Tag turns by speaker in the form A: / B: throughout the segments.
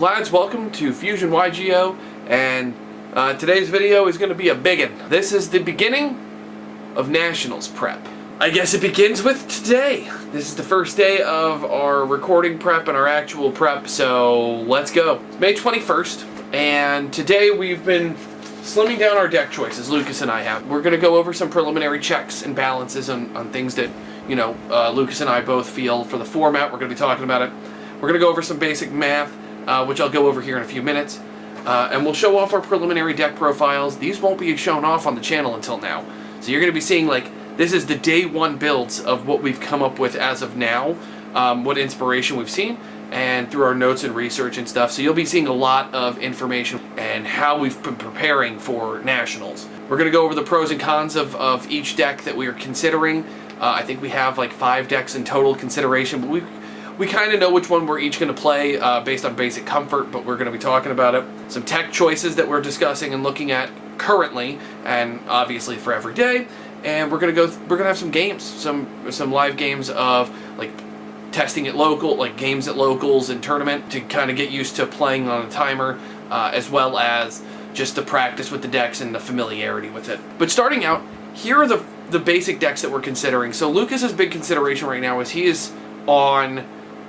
A: Lads, welcome to Fusion YGO, and today's video is going to be a biggin. This is the beginning of Nationals prep. I guess it begins with today. This is the first day of our recording prep and our actual prep, so let's go. It's May 21st, and today we've been slimming down our deck choices, Lucas and I have. We're going to go over some preliminary checks and balances on things that, you know, Lucas and I both feel for the format. We're going to be talking about it. We're going to go over some basic math, which I'll go over here in a few minutes. And we'll show off our preliminary deck profiles. These won't be shown off on the channel until now. So you're going to be seeing, like, this is the day one builds of what we've come up with as of now, what inspiration we've seen, and through our notes and research and stuff. So you'll be seeing a lot of information and how we've been preparing for Nationals. We're going to go over the pros and cons of each deck that we are considering. I think we have like 5 decks in total consideration, but we kind of know which one we're each going to play based on basic comfort, but we're going to be talking about it. Some tech choices that we're discussing and looking at currently, and obviously for every day. And we're gonna have some games, some live games of like testing at local, like games at locals and tournament to kind of get used to playing on a timer, as well as just the practice with the decks and the familiarity with it. But starting out, here are the basic decks that we're considering. So Lucas's big consideration right now is he is on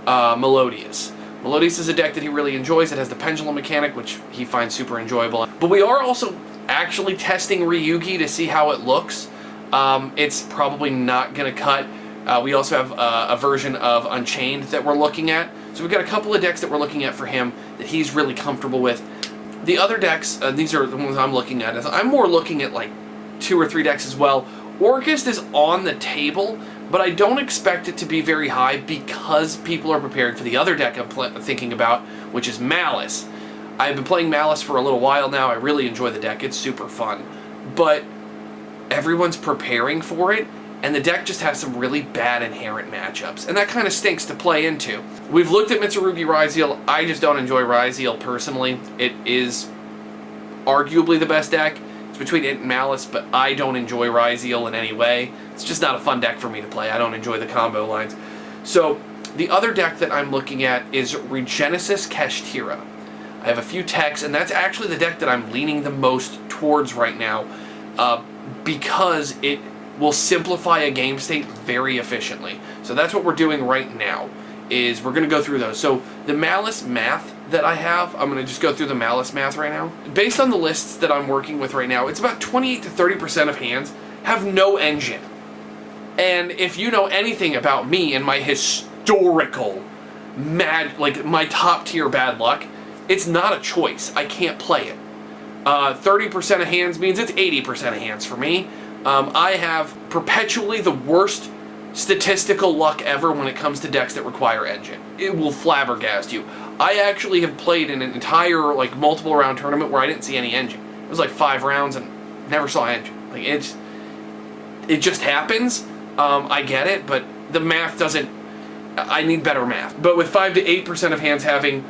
A: Melodious. Melodious is a deck that he really enjoys. It has the pendulum mechanic, which he finds super enjoyable. But we are also actually testing Ryugi to see how it looks. It's probably not going to cut. We also have a version of Unchained that we're looking at. So we've got a couple of decks that we're looking at for him that he's really comfortable with. The other decks, these are the ones I'm looking at. I'm more looking at like 2 or 3 decks as well. Orcust is on the table, but I don't expect it to be very high because people are prepared for the other deck I'm thinking about, which is Malice. I've been playing Malice for a little while now. I really enjoy the deck. It's super fun. But everyone's preparing for it, and the deck just has some really bad inherent matchups, and that kind of stinks to play into. We've looked at Mitsurugi Ryzeal. I just don't enjoy Ryzeal personally. It is arguably the best deck. It's between it and Malice, but I don't enjoy Ryzeal in any way. It's just not a fun deck for me to play. I don't enjoy the combo lines. So the other deck that I'm looking at is Regenesis Kashtira. I have a few techs, and that's actually the deck that I'm leaning the most towards right now, because it will simplify a game state very efficiently. So that's what we're doing right now, is we're going to go through those. So the Malice math that I have, I'm going to just go through the Malice math right now. Based on the lists that I'm working with right now, it's about 28 to 30% of hands have no engine. And if you know anything about me and my historical like my top tier bad luck, it's not a choice. I can't play it. 30% of hands means it's 80% of hands for me. I have perpetually the worst statistical luck ever when it comes to decks that require engine. It will flabbergast you. I actually have played in an entire like multiple round tournament where I didn't see any engine. It was like 5 rounds and never saw engine. Like it just happens. I get it, but the math doesn't. I need better math. But with 5 to 8% of hands having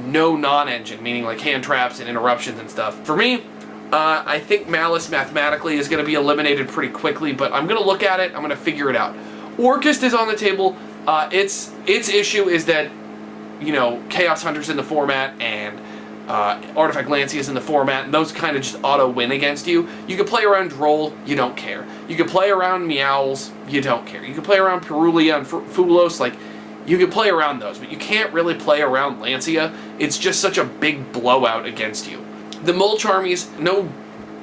A: no non-engine, meaning like hand traps and interruptions and stuff. For me, I think Malice mathematically is going to be eliminated pretty quickly, but I'm going to look at it, I'm going to figure it out. Orcust is on the table. Its issue is that, you know, Chaos Hunter's in the format, and Artifact Lancey is in the format, and those kind of just auto-win against you. You can play around Droll, you don't care. You can play around Meowls, you don't care. You can play around Perulia and Fulos, like, you can play around those, but you can't really play around Lancia. It's just such a big blowout against you. The Mulch armies, no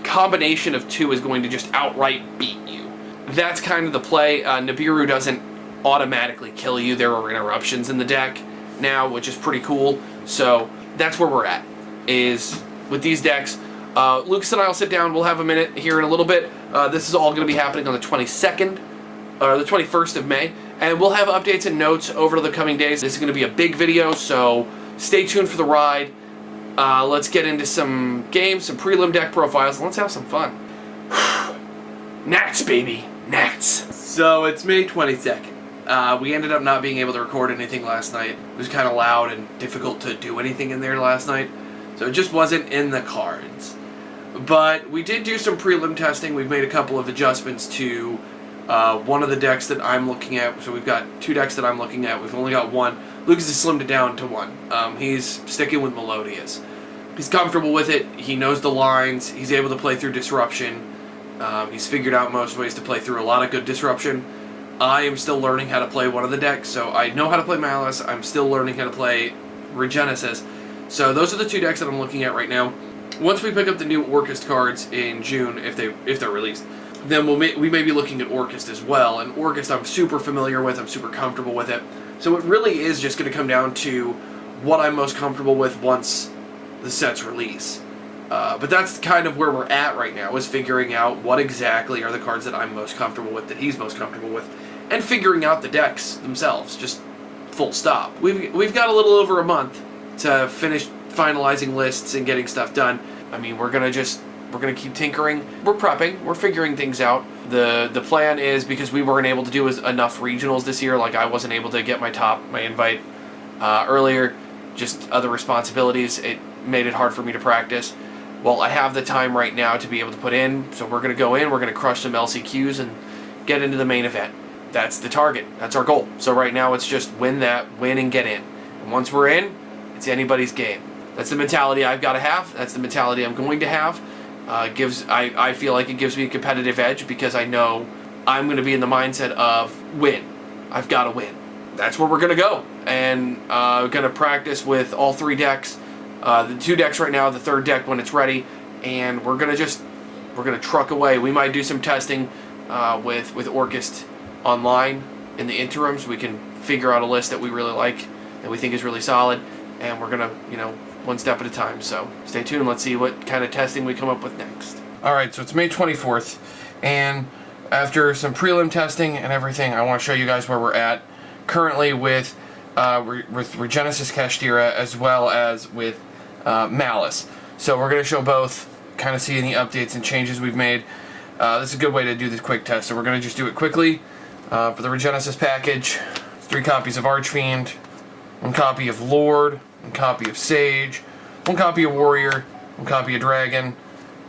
A: combination of 2 is going to just outright beat you. That's kind of the play. Nibiru doesn't automatically kill you. There are interruptions in the deck now, which is pretty cool. So that's where we're at, is with these decks. Lucas and I will sit down. We'll have a minute here in a little bit. This is all going to be happening on the 22nd, or the 21st of May. And we'll have updates and notes over the coming days. This is going to be a big video, so stay tuned for the ride. Let's get into some games, some prelim deck profiles, and let's have some fun. Nats, baby. Nats. So it's May 22nd. We ended up not being able to record anything last night. It was kind of loud and difficult to do anything in there last night, so it just wasn't in the cards. But we did do some prelim testing. We've made a couple of adjustments to one of the decks that I'm looking at. So we've got 2 decks that I'm looking at. We've only got one. Lucas has slimmed it down to 1. He's sticking with Melodious. He's comfortable with it. He knows the lines. He's able to play through Disruption. He's figured out most ways to play through a lot of good Disruption. I am still learning how to play one of the decks, so I know how to play Malice. I'm still learning how to play Regenesis. So those are the 2 decks that I'm looking at right now. Once we pick up the new Orcust cards in June, if they're released, then we may be looking at Orcust as well. And Orcust I'm super familiar with. I'm super comfortable with it. So it really is just going to come down to what I'm most comfortable with once the sets release. But that's kind of where we're at right now, is figuring out what exactly are the cards that I'm most comfortable with, that he's most comfortable with, and figuring out the decks themselves, just full stop. We've got a little over a month to finish finalizing lists and getting stuff done. I mean, we're gonna keep tinkering. We're prepping. We're figuring things out. The plan is, because we weren't able to do enough regionals this year, like I wasn't able to get my invite earlier, just other responsibilities, it made it hard for me to practice. Well, I have the time right now to be able to put in, so we're going to go in, we're going to crush some LCQs and get into the main event. That's the target. That's our goal. So right now it's just win and get in. And once we're in, it's anybody's game. That's the mentality I've got to have. That's the mentality I'm going to have. I feel like it gives me a competitive edge, because I know I'm going to be in the mindset of win. I've got to win. That's where we're going to go. And going to practice with all 3 decks. The 2 decks right now, the 3rd deck when it's ready, and we're gonna truck away. We might do some testing with Orcust online in the interim, so we can figure out a list that we really like, that we think is really solid, and we're gonna, one step at a time. So stay tuned. Let's see what kind of testing we come up with next. All right, so it's May 24th, and after some prelim testing and everything, I want to show you guys where we're at currently with Regenesis Kashtira, as well as with Malice. So we're going to show both, kind of see any updates and changes we've made. This is a good way to do this quick test, so we're going to just do it quickly. For the Regenesis package, 3 copies of Archfiend, 1 copy of Lord, 1 copy of Sage, 1 copy of Warrior, 1 copy of Dragon.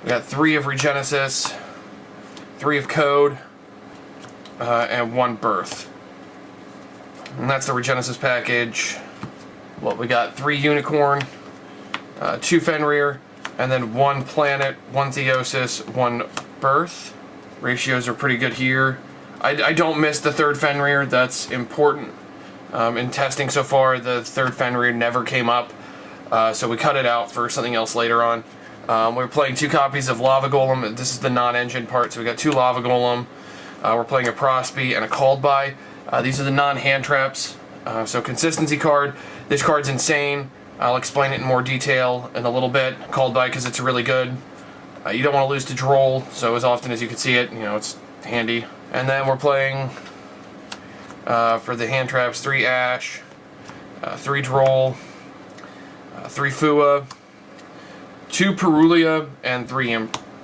A: We got 3 of Regenesis, 3 of Code, and 1 Birth. And that's the Regenesis package. Well, we got 3 Unicorn, 2 Fenrir, and then 1 Planet, 1 Theosis, 1 Birth. Ratios are pretty good here. I don't miss the 3rd Fenrir. That's important. In testing so far, the 3rd Fenrir never came up, so we cut it out for something else later on. We're playing 2 copies of Lava Golem. This is the non-engine part, so we got 2 Lava Golem. We're playing a Prosby and a Called By. These are the non-hand traps. So consistency card. This card's insane. I'll explain it in more detail in a little bit. Called By because it's really good. You don't want to lose to Droll, so as often as you can see it, it's handy. And then we're playing, for the hand traps, 3 Ash, 3 Droll, 3 Fua, 2 Perulia, and 3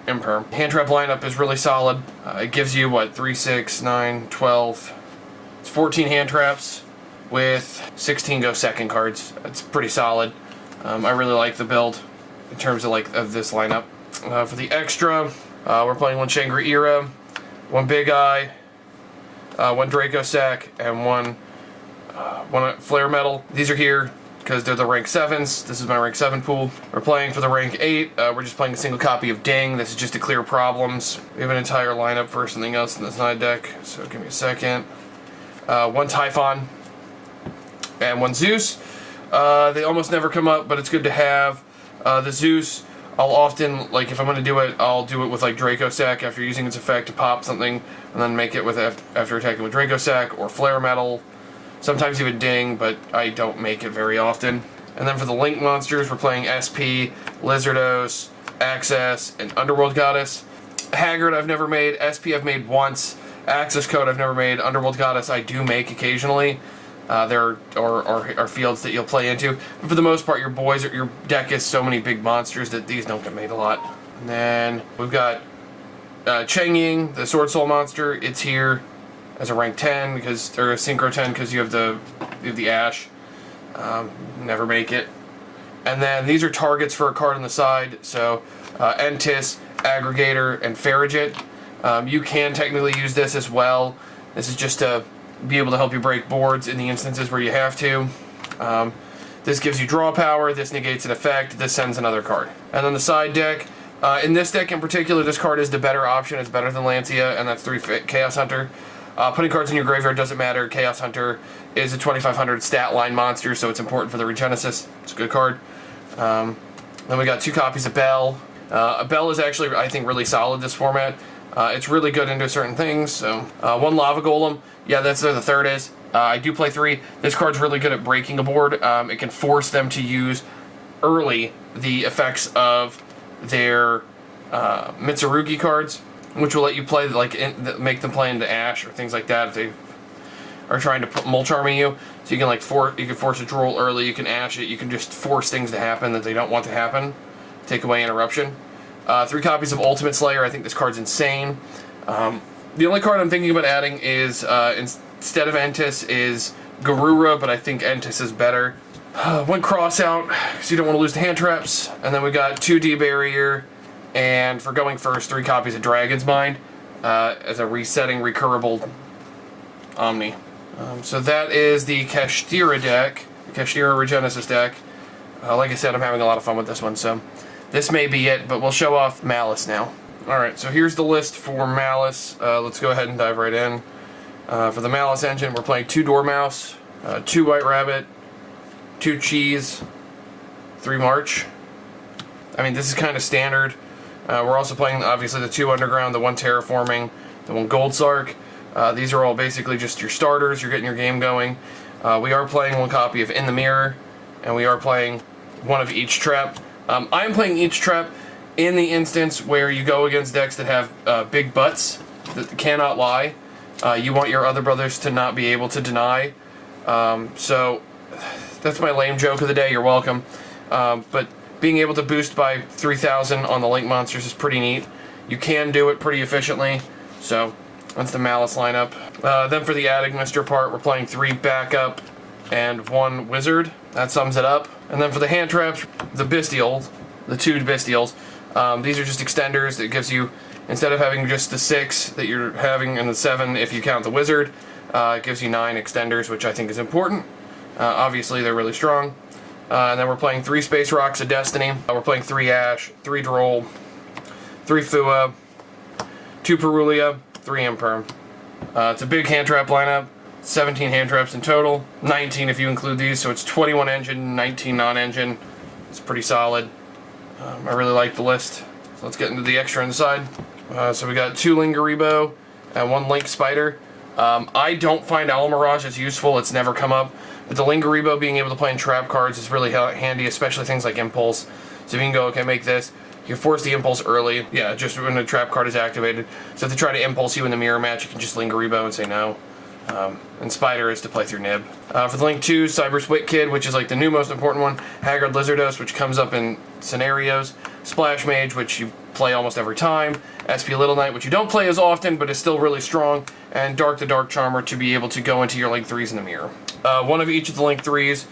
A: Imperm. Hand trap lineup is really solid. It gives you, 3, 6, 9, 12... It's 14 hand traps with 16 go second cards. It's pretty solid. I really like the build in terms of this lineup. For the extra, we're playing 1 Shangri-Ira, 1 Big Eye, 1 Draco Sack, and 1 Flare Metal. These are here because they're the rank 7s. This is my rank 7 pool. We're playing for the rank 8. We're just playing a single copy of Ding. This is just to clear problems. We have an entire lineup for something else in the side deck, so give me a second. 1 Typhon, and 1 Zeus. They almost never come up, but it's good to have. The Zeus, I'll often, if I'm going to do it, I'll do it with Draco Sack after using its effect to pop something, and then make it with after attacking with Draco Sack, or Flare Metal, sometimes even Ding, but I don't make it very often. And then for the Link monsters, we're playing SP, Lizardos, Access, and Underworld Goddess. Haggard I've never made, SP I've made once, Access Code I've never made, Underworld Goddess I do make occasionally. There are fields that you'll play into. But for the most part, your deck is so many big monsters that these don't get made a lot. And then we've got Cheng Ying, the Sword Soul monster. It's here as a rank 10 or a Synchro 10 because you have the Ash. Never make it. And then these are targets for a card on the side. So Entis, Aggregator, and Farragut. You can technically use this as well. This is just to be able to help you break boards in the instances where you have to. This gives you draw power, this negates an effect, this sends another card. And then the side deck, in this deck in particular, this card is the better option. It's better than Lancia, and that's 3 Chaos Hunter. Putting cards in your graveyard doesn't matter. Chaos Hunter is a 2500 stat line monster, so it's important for the Regenesis. It's a good card. Then we got 2 copies of Bell. Bell is actually, I think, really solid this format. It's really good into certain things. So 1 Lava Golem. Yeah, that's where the third is. I do play 3. This card's really good at breaking a board. It can force them to use early the effects of their Mitsurugi cards, which will let you play, like, make them play into Ash or things like that if they are trying to put Mulch Army you. So you can you can force a droll early. You can Ash it. You can just force things to happen that they don't want to happen. Take away interruption. 3 copies of Ultimate Slayer. I think this card's insane. The only card I'm thinking about adding is instead of Entis is Garura, but I think Entis is better. 1 cross out, because you don't want to lose the hand traps. And then we got 2 D-Barrier, and for going first, 3 copies of Dragon's Mind as a resetting, recurable Omni. So that is the Kashtira deck, the Kashtira Regenesis deck. Like I said, I'm having a lot of fun with this one, so this may be it, but we'll show off Malice now. Alright, so here's the list for Malice. Let's go ahead and dive right in. For the Malice engine, we're playing 2 Dormouse, 2 White Rabbit, 2 Cheese, 3 March. I mean, this is kind of standard. We're also playing, obviously, the 2 Underground, the 1 Terraforming, the 1 Gold Sark. These are all basically just your starters. You're getting your game going. We are playing 1 copy of In the Mirror, and we are playing 1 of each trap. I'm playing each trap in the instance where you go against decks that have big butts that cannot lie. You want your other brothers to not be able to deny. So that's my lame joke of the day. You're welcome. But being able to boost by 3,000 on the Link monsters is pretty neat. You can do it pretty efficiently. So that's the Malice lineup. Then for the Adagmister part, we're playing 3 backup and 1 wizard. That sums it up. And then for the hand traps, the Bestials, the 2 Bestials. These are just extenders that gives you, instead of having just the 6 that you're having and the 7 if you count the wizard, it gives you 9 extenders, which I think is important. Obviously, they're really strong. And then we're playing 3 Space Rocks of Destiny. We're playing 3 Ash, 3 Droll, 3 Fua, 2 Perulia, 3 Imperm. It's a big hand trap lineup. 17 hand traps in total. 19 if you include these, so it's 21 engine, 19 non-engine. It's pretty solid. I really like the list. So let's get into the extra inside. So we got 2 Lingaribo and 1 Link Spider. I don't find Owl Mirage as useful. It's never come up. But the Lingaribo being able to play in trap cards is really handy, especially things like Impulse. So if you can go, okay, make this. You can force the Impulse early. Yeah, just when the trap card is activated. So if they try to Impulse you in the mirror match, you can just Lingaribo and say no. And Spider is to play through Nib. For the Link 2, Cyber Swit Kid, which is like the new most important one. Haggard Lizardos, which comes up in scenarios. Splash Mage, which you play almost every time. SP Little Knight, which you don't play as often, but is still really strong. And Dark the Dark Charmer to be able to go into your Link 3s in the mirror. 1 of each of the Link 3s.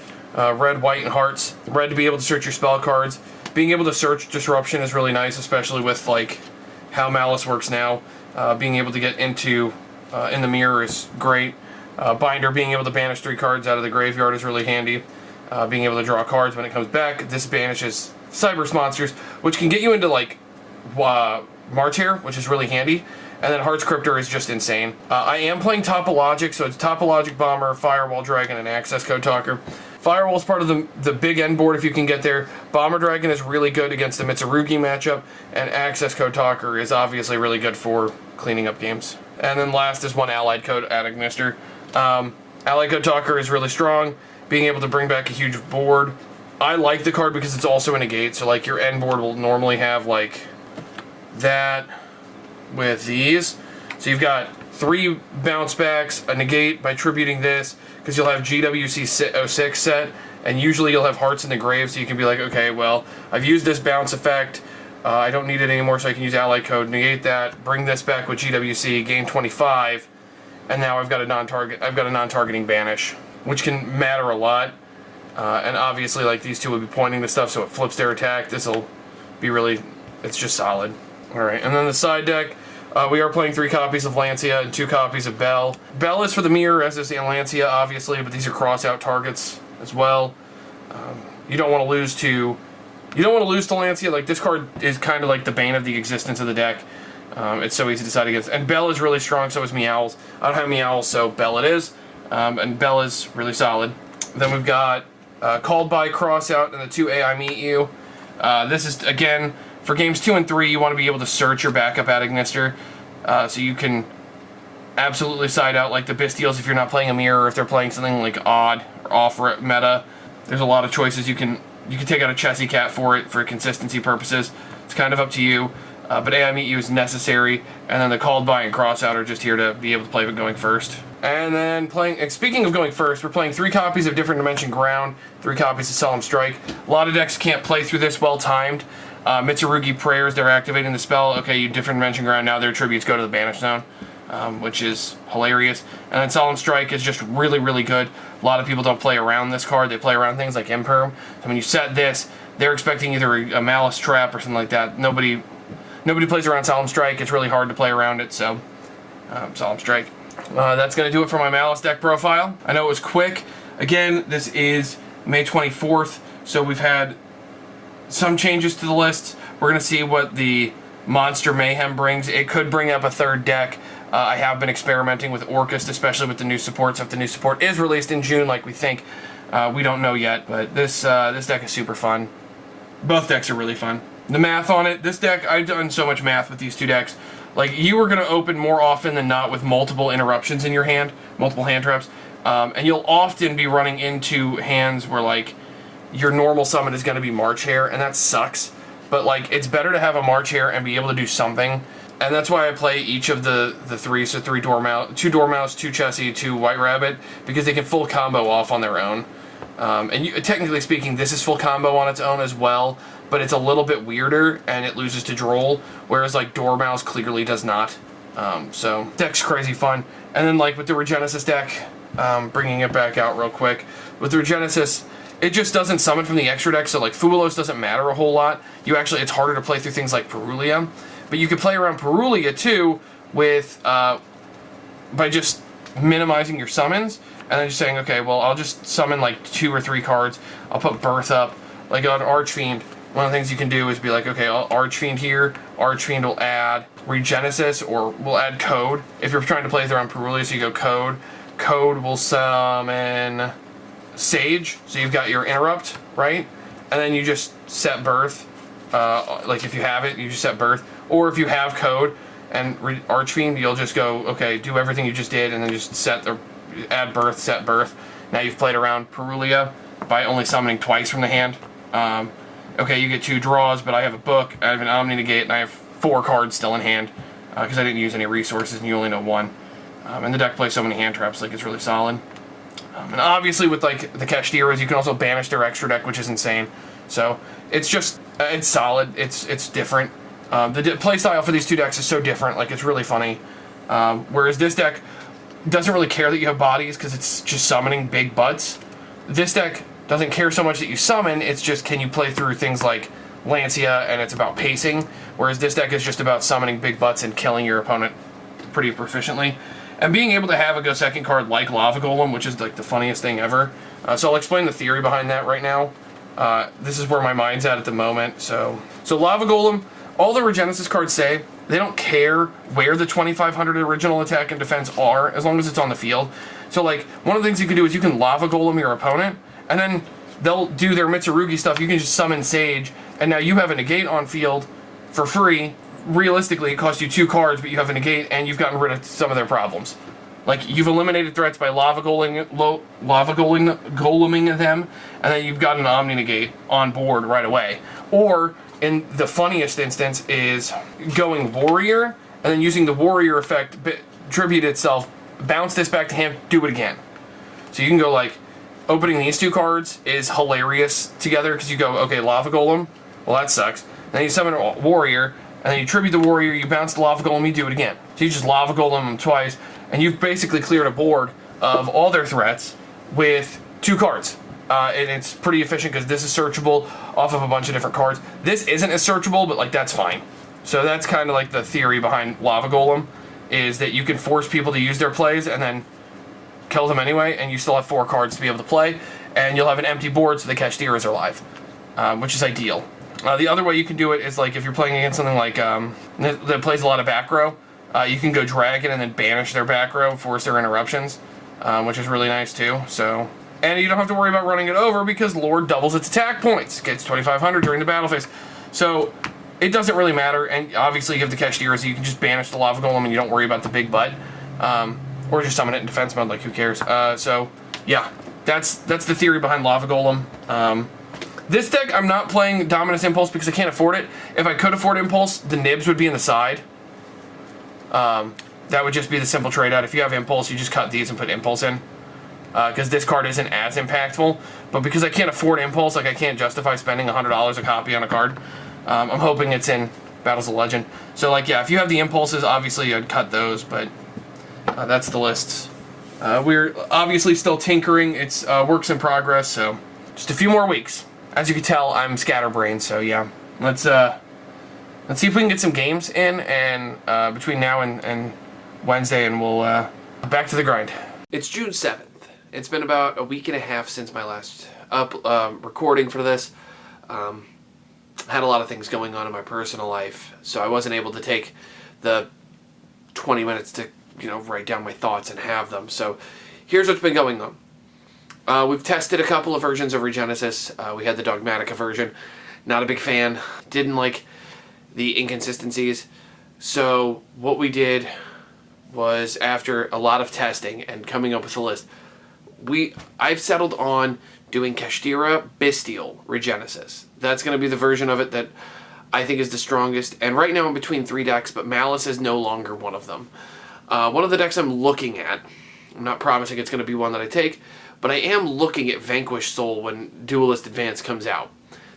A: Red, White, and Hearts. Red to be able to search your spell cards. Being able to search Disruption is really nice, especially with like how Malice works now. Being able to get into In the Mirror is great. Binder, being able to banish 3 cards out of the graveyard is really handy. Being able to draw cards when it comes back. This banishes Cyberse monsters, which can get you into like Martyr, which is really handy. And then Heart's Cryptor is just insane. I am playing Topologic, so it's Topologic Bomber, Firewall Dragon, and Access Code Talker. Firewall is part of the big end board if you can get there. Bomber Dragon is really good against the Mitsurugi matchup, and Access Code Talker is obviously really good for cleaning up games. And then last is 1 Allied Code Adagmister. Allied Code Talker is really strong, being able to bring back a huge board. I like the card because it's also a negate, so like your end board will normally have like that with these. So you've got 3 bounce backs, a negate by tributing this, because you'll have GWC 06 set, and usually you'll have Hearts in the Grave, so you can be like, okay, well, I've used this bounce effect, I don't need it anymore, so I can use Allied Code, negate that, bring this back with GWC, gain 25, and now I've got a non-targeting banish, which can matter a lot. And obviously, like, these 2 will be pointing to stuff, so it flips their attack. This will be really, it's just solid. Alright, and then the side deck, we are playing 3 copies of Lancia and 2 copies of Bell. Bell is for the mirror, as is the Lancia, obviously, but these are cross-out targets. as well. You don't want to lose to Lancia. Like, this card is kind of like the bane of the existence of the deck. It's so easy to side against. And Bell is really strong, so is Meowls. I don't have Meowls, so Bell it is. And Bell is really solid. Then we've got Called By, Crossout, and the 2 AI Meet You. This is, again, for games 2 and 3, you want to be able to search your backup at Ignister. So you can absolutely side out like the Bistials if you're not playing a mirror, or if they're playing something like odd or off meta. There's a lot of choices. You can take out a Chessie Cat for it for consistency purposes. It's kind of up to you. But AI Meet You is necessary, and then the Called By and Crossout are just here to be able to play with going first. And then speaking of going first, we're playing 3 copies of Different Dimension Ground, 3 copies of Solemn Strike. A lot of decks can't play through this well timed. Mitsurugi Prayers, they're activating the spell. Okay, you Different Dimension Ground, now their tributes go to the Banish Zone, which is hilarious. And then Solemn Strike is just really, really good. A lot of people don't play around this card. They play around things like Imperm. So when you set this, they're expecting either a Malice Trap or something like that. Nobody plays around Solemn Strike. It's really hard to play around it, so Solemn Strike. That's going to do it for my Malice deck profile. I know it was quick. Again, this is May 24th, so we've had some changes to the list. We're going to see what the Monster Mayhem brings. It could bring up a 3rd deck. I have been experimenting with Orcust, especially with the new support. So if the new support is released in June, like we think, we don't know yet. But this deck is super fun. Both decks are really fun. The math on it, this deck, I've done so much math with these 2 decks. Like, you are going to open more often than not with multiple interruptions in your hand, multiple hand traps. And you'll often be running into hands where, like, your normal summon is going to be March Hare, and that sucks. But, like, it's better to have a March Hare and be able to do something. And that's why I play each of the 3, so 3 Dormouse, 2 Dormouse, 2 Chessie, 2 White Rabbit, because they can full combo off on their own. And technically speaking, this is full combo on its own as well, but it's a little bit weirder, and it loses to Droll, whereas, like, Dormouse clearly does not. So, deck's crazy fun. And then, like, with the Regenesis deck, bringing it back out real quick, with the Regenesis, it just doesn't summon from the extra deck, so, like, Fuelos doesn't matter a whole lot. It's harder to play through things like Perulia, but you can play around Perulia, too, with, by just minimizing your summons, and then just saying, okay, well, I'll just summon, like, 2 or 3 cards. I'll put Birth up. Like, on Archfiend, one of the things you can do is be like, okay, I'll Archfiend here. Archfiend will add Regenesis, or will add Code. If you're trying to play through on Perulia, so you go Code. Code will summon Sage, so you've got your Interrupt, right? And then you just set Birth. Like, if you have it, you just set Birth. Or if you have Code and Archfiend, you'll just go, okay, do everything you just did, and then just add Birth, set Birth. Now you've played around Perulia by only summoning twice from the hand. Okay, you get 2 draws, but I have a book, I have an Omni Negate, and I have 4 cards still in hand, because I didn't use any resources, and you only know 1. And the deck plays so many hand traps, like, it's really solid. And obviously with, like, the Kashtiras, you can also banish their extra deck, which is insane. So, it's just, it's solid, it's different. The playstyle for these 2 decks is so different, like, it's really funny. Whereas this deck doesn't really care that you have bodies, because it's just summoning big butts. This deck doesn't care so much that you summon, it's just can you play through things like Lancia, and it's about pacing, whereas this deck is just about summoning big butts and killing your opponent pretty proficiently. And being able to have a go-second card like Lava Golem, which is like the funniest thing ever. So I'll explain the theory behind that right now. This is where my mind's at the moment. So Lava Golem, all the Regenesis cards say, they don't care where the 2500 original attack and defense are, as long as it's on the field. So, like, one of the things you can do is you can Lava Golem your opponent, and then they'll do their Mitsurugi stuff. You can just summon Sage, and now you have a negate on field for free. Realistically, it costs you 2 cards, but you have a negate, and you've gotten rid of some of their problems. Like, you've eliminated threats by Lava Goleming them, and then you've got an Omni Negate on board right away. Or, in the funniest instance, is going Warrior, and then using the Warrior effect, tribute itself, bounce this back to hand, do it again. So you can go, like, opening these 2 cards is hilarious together, because you go, okay, Lava Golem, well, that sucks. Then you summon a Warrior, and then you tribute the Warrior, you bounce the Lava Golem, you do it again. So you just Lava Golem them twice, and you've basically cleared a board of all their threats with 2 cards. And it's pretty efficient because this is searchable off of a bunch of different cards. This isn't as searchable, but, like, that's fine. So that's kind of like the theory behind Lava Golem, is that you can force people to use their plays and then kill them anyway, and you still have 4 cards to be able to play. and you'll have an empty board so the Kashtira's are live, which is ideal. The other way you can do it is like if you're playing against something like that plays a lot of back row, you can go dragon and then banish their back row, force their interruptions, which is really nice too. So, and you don't have to worry about running it over because Lord doubles its attack points, gets 2,500 during the battle phase. So it doesn't really matter, and obviously you have the Kashtira, so you can just banish the Lava Golem and you don't worry about the big butt, or just summon it in defense mode, like who cares. So yeah, that's the theory behind Lava Golem. This deck, I'm not playing Dominus Impulse because I can't afford it. If I could afford Impulse, the nibs would be in the side. That would just be the simple trade-out. If you have Impulse, you just cut these and put Impulse in. Because this card isn't as impactful. But because I can't afford Impulse, like I can't justify spending $100 a copy on a card, I'm hoping it's in Battles of Legend. So like, yeah, if you have the Impulses, obviously I'd cut those, but that's the list. We're obviously still tinkering. It's works in progress, so just a few more weeks. As you can tell, I'm scatterbrained, so yeah. Let's see if we can get some games in, and between now and Wednesday, and we'll back to the grind. It's June 7th. It's been about a week and a half since my last recording for this. Had a lot of things going on in my personal life, so I wasn't able to take the 20 minutes to, write down my thoughts and have them. So here's what's been going on. We've tested a couple of versions of Regenesis. We had the Dogmatica version. Not a big fan. Didn't like the inconsistencies. So what we did was, after a lot of testing and coming up with a list, I've settled on doing Kashtira Bystial Regenesis. That's going to be the version of it that I think is the strongest. And right now I'm between 3 decks, but Malice is no longer one of them. One of the decks I'm looking at, I'm not promising it's going to be one that I take, but I am looking at Vanquished Soul when Duelist Advance comes out.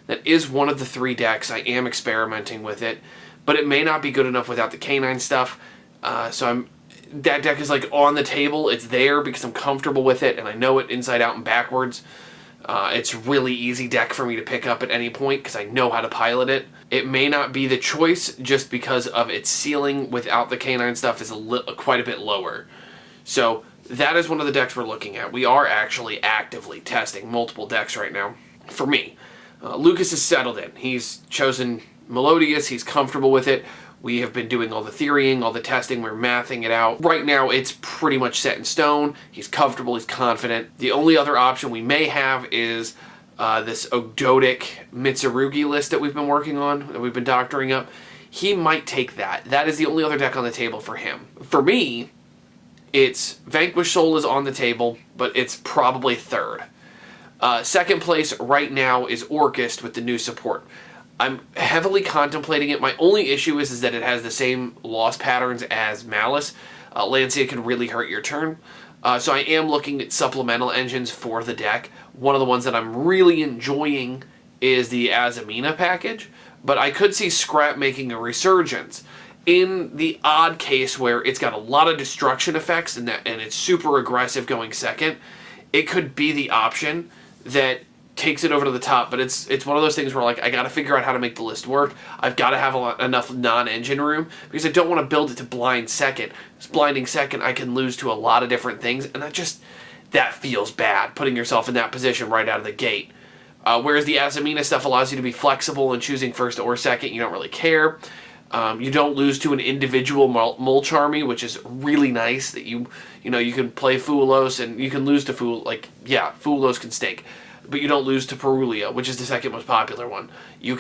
A: That is one of the 3 decks. I am experimenting with it, but it may not be good enough without the canine stuff. That deck is like on the table. It's there because I'm comfortable with it, and I know it inside out and backwards. It's a really easy deck for me to pick up at any point because I know how to pilot it. It may not be the choice just because of its ceiling without the canine stuff is quite a bit lower. So that is one of the decks we're looking at. We are actually actively testing multiple decks right now. For me, Lucas is settled in. He's chosen Melodious. He's comfortable with it. We have been doing all the theorying, all the testing. We're mathing it out. Right now, it's pretty much set in stone. He's comfortable. He's confident. The only other option we may have is this Ogdotic Mitsurugi list that we've been working on, that we've been doctoring up. He might take that. That is the only other deck on the table for him. For me, it's Vanquished Soul is on the table, but it's probably third. Second place right now is Orcust with the new support. I'm heavily contemplating it. My only issue is that it has the same loss patterns as Malice. Lancia can really hurt your turn. So I am looking at supplemental engines for the deck. One of the ones that I'm really enjoying is the Azamina package, but I could see Scrap making a resurgence. In the odd case where it's got a lot of destruction effects and it's super aggressive going second, it could be the option that takes it over to the top. But it's one of those things where, like, I got to figure out how to make the list work. I've got to have enough non-engine room because I don't want to build it to blind second. This blinding second, I can lose to a lot of different things, and that feels bad, putting yourself in that position right out of the gate. Whereas the Azamina stuff allows you to be flexible and choosing first or second. You don't really care. You don't lose to an individual Mulcharmy, which is really nice. That you can play Fulos and you can lose to Fulos can stake, but you don't lose to Perulia, which is the second most popular one. You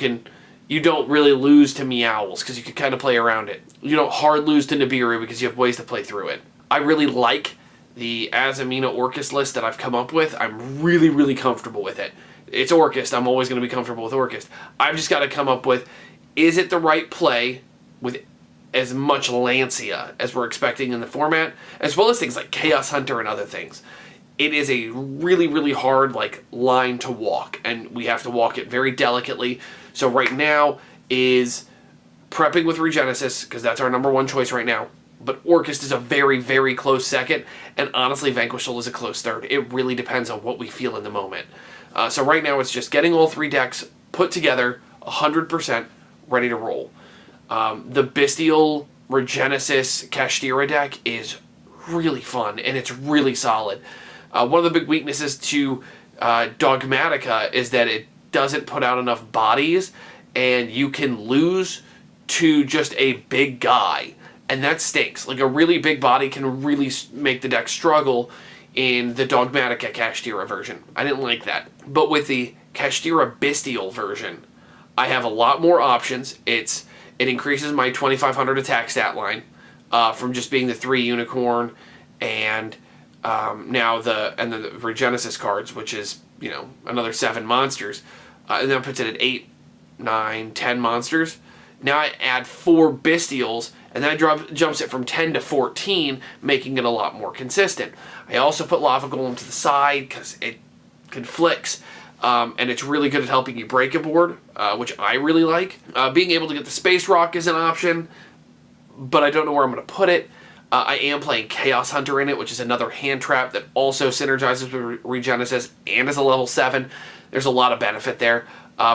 A: don't really lose to Meowls because you can kind of play around it. You don't hard lose to Nibiru because you have ways to play through it. I really like the Azamina Orcust list that I've come up with. I'm really, really comfortable with it. It's Orcust. I'm always going to be comfortable with Orcust. I've just got to come up with, is it the right play with as much Lancia as we're expecting in the format, as well as things like Chaos Hunter and other things. It is a really, really hard line to walk, and we have to walk it very delicately. So right now is prepping with Regenesis, because that's our #1 choice right now. But Orcust is a very, very close second, and honestly, Vanquished Soul is a close third. It really depends on what we feel in the moment. So right now, it's just getting all 3 decks put together, 100%, ready to roll. The Bystial Regenesis Kashtira deck is really fun, and it's really solid. One of the big weaknesses to Dogmatica is that it doesn't put out enough bodies, and you can lose to just a big guy, and that stinks. Like, a really big body can really make the deck struggle in the Dogmatica Kashtira version. I didn't like that. But with the Kashtira Bestial version, I have a lot more options. It increases my 2500 attack stat line from just being the 3 unicorn and now the Regenesis cards, which is, you know, another 7 monsters. And that puts it at 8, 9, 10 monsters. Now I add 4 Bestials, and that jumps it from 10 to 14, making it a lot more consistent. I also put Lava Golem to the side because it conflicts, and it's really good at helping you break a board, which I really like. Being able to get the Space Rock is an option, but I don't know where I'm going to put it. I am playing Chaos Hunter in it, which is another hand trap that also synergizes with Regenesis and is a level 7. There's a lot of benefit there.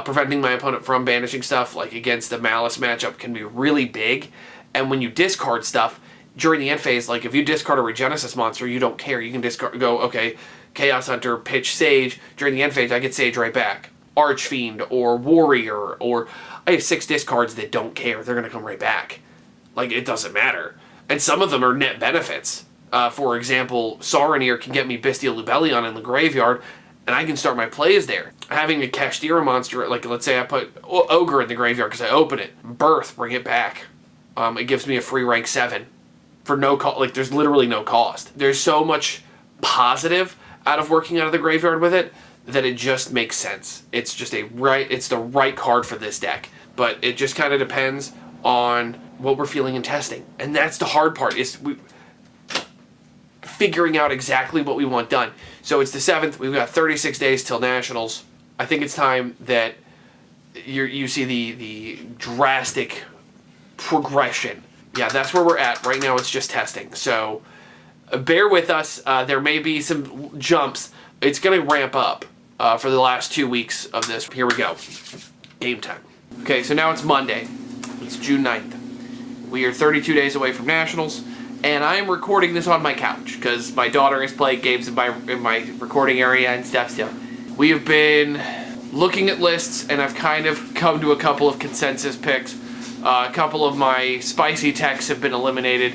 A: Preventing my opponent from banishing stuff, like against the Malice matchup, can be really big. And when you discard stuff during the end phase, like if you discard a Regenesis monster, you don't care. You can go, okay, Chaos Hunter, pitch Sage. During the end phase, I get Sage right back. Archfiend or Warrior, or I have 6 discards that don't care. They're going to come right back. Like, it doesn't matter. And some of them are net benefits. For example, Saronir can get me Bestial Lubellion in the graveyard, and I can start my plays there. Having a Kashtira monster, like let's say I put Ogre in the graveyard because I open it. Birth, bring it back. It gives me a free rank 7 for no cost. Like, there's literally no cost. There's so much positive out of working out of the graveyard with it that it just makes sense. It's just it's the right card for this deck. But it just kind of depends on what we're feeling in testing. And that's the hard part, is figuring out exactly what we want done. So it's the 7th. We've got 36 days till Nationals. I think it's time that you see the drastic progression. Yeah, that's where we're at. Right now it's just testing. So bear with us. There may be some jumps. It's going to ramp up for the last 2 weeks of this. Here we go. Game time. Okay, so now it's Monday. It's June 9th. We are 32 days away from Nationals, and I am recording this on my couch because my daughter is playing games in my recording area and stuff still. We have been looking at lists, and I've kind of come to a couple of consensus picks. A couple of my spicy techs have been eliminated.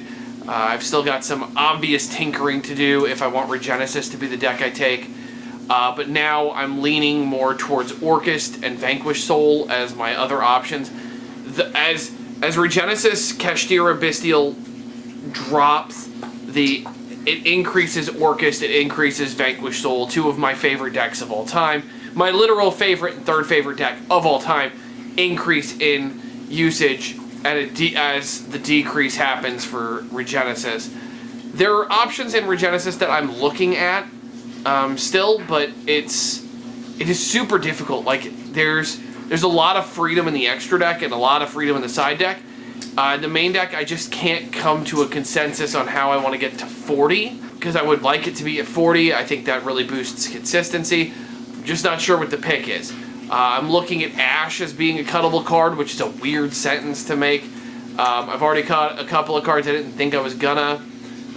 A: I've still got some obvious tinkering to do if I want Regenesis to be the deck I take. But now I'm leaning more towards Orcust and Vanquish Soul as my other options. As Regenesis Kashtira Bestial drops, it increases Orcust, it increases Vanquish Soul, 2 of my favorite decks of all time. My literal favorite and 3rd favorite deck of all time increase in usage as the decrease happens for Regenesis. There are options in Regenesis that I'm looking at still, but it is super difficult. Like, there's a lot of freedom in the extra deck and a lot of freedom in the side deck. The main deck, I just can't come to a consensus on how I want to get to 40, because I would like it to be at 40. I think that really boosts consistency. I'm just not sure what the pick is. I'm looking at Ash as being a cuttable card, which is a weird sentence to make. I've already caught a couple of cards I didn't think I was gonna.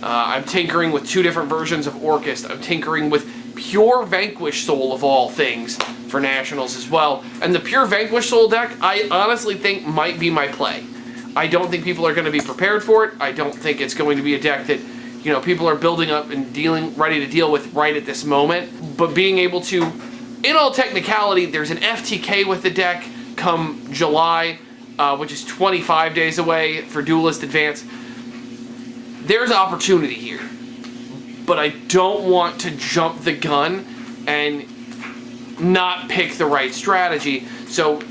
A: I'm tinkering with 2 different versions of Orcust. I'm tinkering with pure Vanquish Soul of all things for Nationals as well. And the pure Vanquish Soul deck, I honestly think might be my play. I don't think people are going to be prepared for it. I don't think it's going to be a deck that, you know, people are building up and ready to deal with right at this moment. But being able to, in all technicality, there's an FTK with the deck come July, which is 25 days away for Duelist Advance. There's opportunity here, but I don't want to jump the gun and not pick the right strategy. So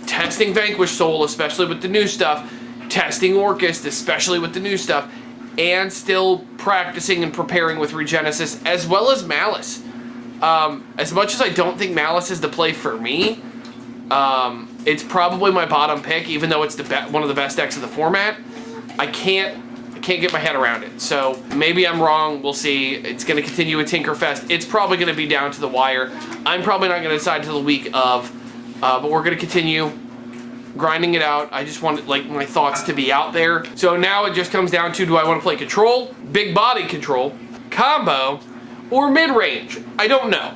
A: testing Vanquish Soul, especially with the new stuff, testing Orcust, especially with the new stuff, and still practicing and preparing with Regenesis, as well as Malice. As much as I don't think Malice is the play for me, it's probably my bottom pick, even though it's one of the best decks of the format. I can't get my head around it. So maybe I'm wrong. We'll see. It's going to continue with Tinkerfest. It's probably going to be down to the wire. I'm probably not going to decide until the week of, but we're going to continue grinding it out. I just want my thoughts to be out there. So now it just comes down to, do I want to play control, big body control, combo, or mid-range? I don't know.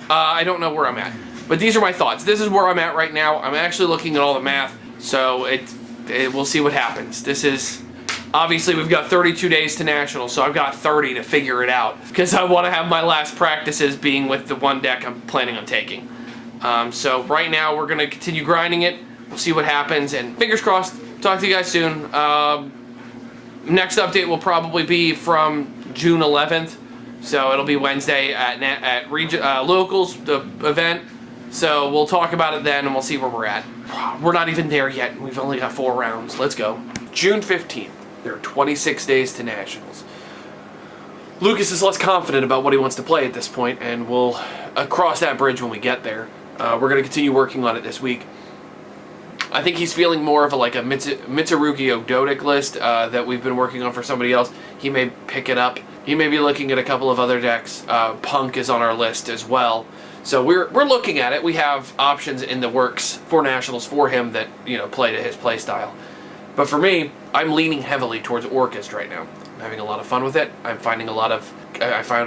A: I don't know where I'm at. But these are my thoughts. This is where I'm at right now. I'm actually looking at all the math, so we'll see what happens. This is... Obviously, we've got 32 days to Nationals, so I've got 30 to figure it out. Because I want to have my last practices being with the one deck I'm planning on taking. So right now, we're going to continue grinding it. We'll see what happens, and fingers crossed. Talk to you guys soon. Next update will probably be from June 11th. So it'll be Wednesday at Locals, the event. So we'll talk about it then, and we'll see where we're at. We're not even there yet. We've only got 4 rounds. Let's go. June 15th. There are 26 days to Nationals. Lucas is less confident about what he wants to play at this point, and we'll cross that bridge when we get there. We're going to continue working on it this week. I think he's feeling more of a Mitsurugi Ododic list that we've been working on for somebody else. He may pick it up. He may be looking at a couple of other decks. Punk is on our list as well. So we're looking at it. We have options in the works for Nationals for him that, you know, play to his play style. But for me, I'm leaning heavily towards Orchest right now. I'm having a lot of fun with it. I found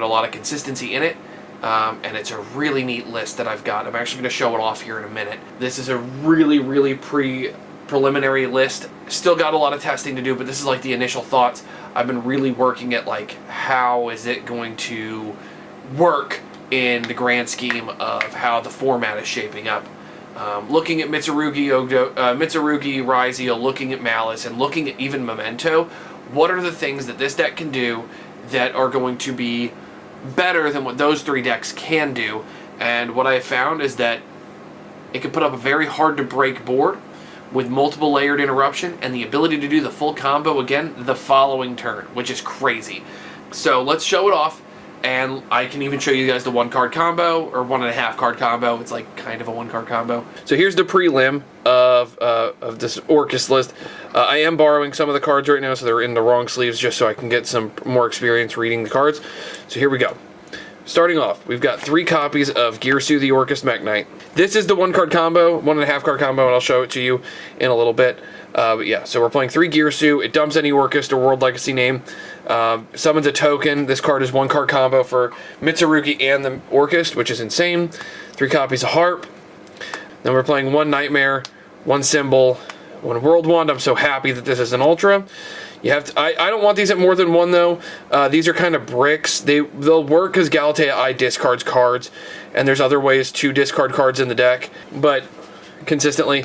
A: a lot of consistency in it. And it's a really neat list that I've got. I'm actually going to show it off here in a minute. This is a really preliminary list. Still got a lot of testing to do, but this is like the initial thoughts. I've been really working at like how is it going to work in the grand scheme of how the format is shaping up. Looking at Mitsurugi, Ryzeo, looking at Malice, and looking at even Memento, what are the things that this deck can do that are going to be better than what those 3 decks can do? And what I have found is that it can put up a very hard to break board with multiple layered interruption and the ability to do the full combo again the following turn, which is crazy. So let's show it off. And I can even show you guys the 1-card combo, or 1.5 card combo. It's like kind of a 1-card combo. So here's the prelim of this Orchest list. I am borrowing some of the cards right now, so they're in the wrong sleeves, just so I can get some more experience reading the cards. So here we go. Starting off, we've got 3 copies of Girsu the Orchest Mech Knight. This is the 1-card combo, 1.5 card combo, and I'll show it to you in a little bit. But yeah, so we're playing 3 Girsu. It dumps any Orchest or World Legacy name. Summons a token. This card is 1-card combo for Mitsurugi and the Orchest, which is insane. 3 copies of Harp. Then we're playing 1 Nightmare, 1 Symbol, 1 World Wand. I'm so happy that this is an Ultra. You have to, I don't want these at more than 1 though. These are kind of bricks. They'll work because Galatea Eye discards cards, and there's other ways to discard cards in the deck, but consistently.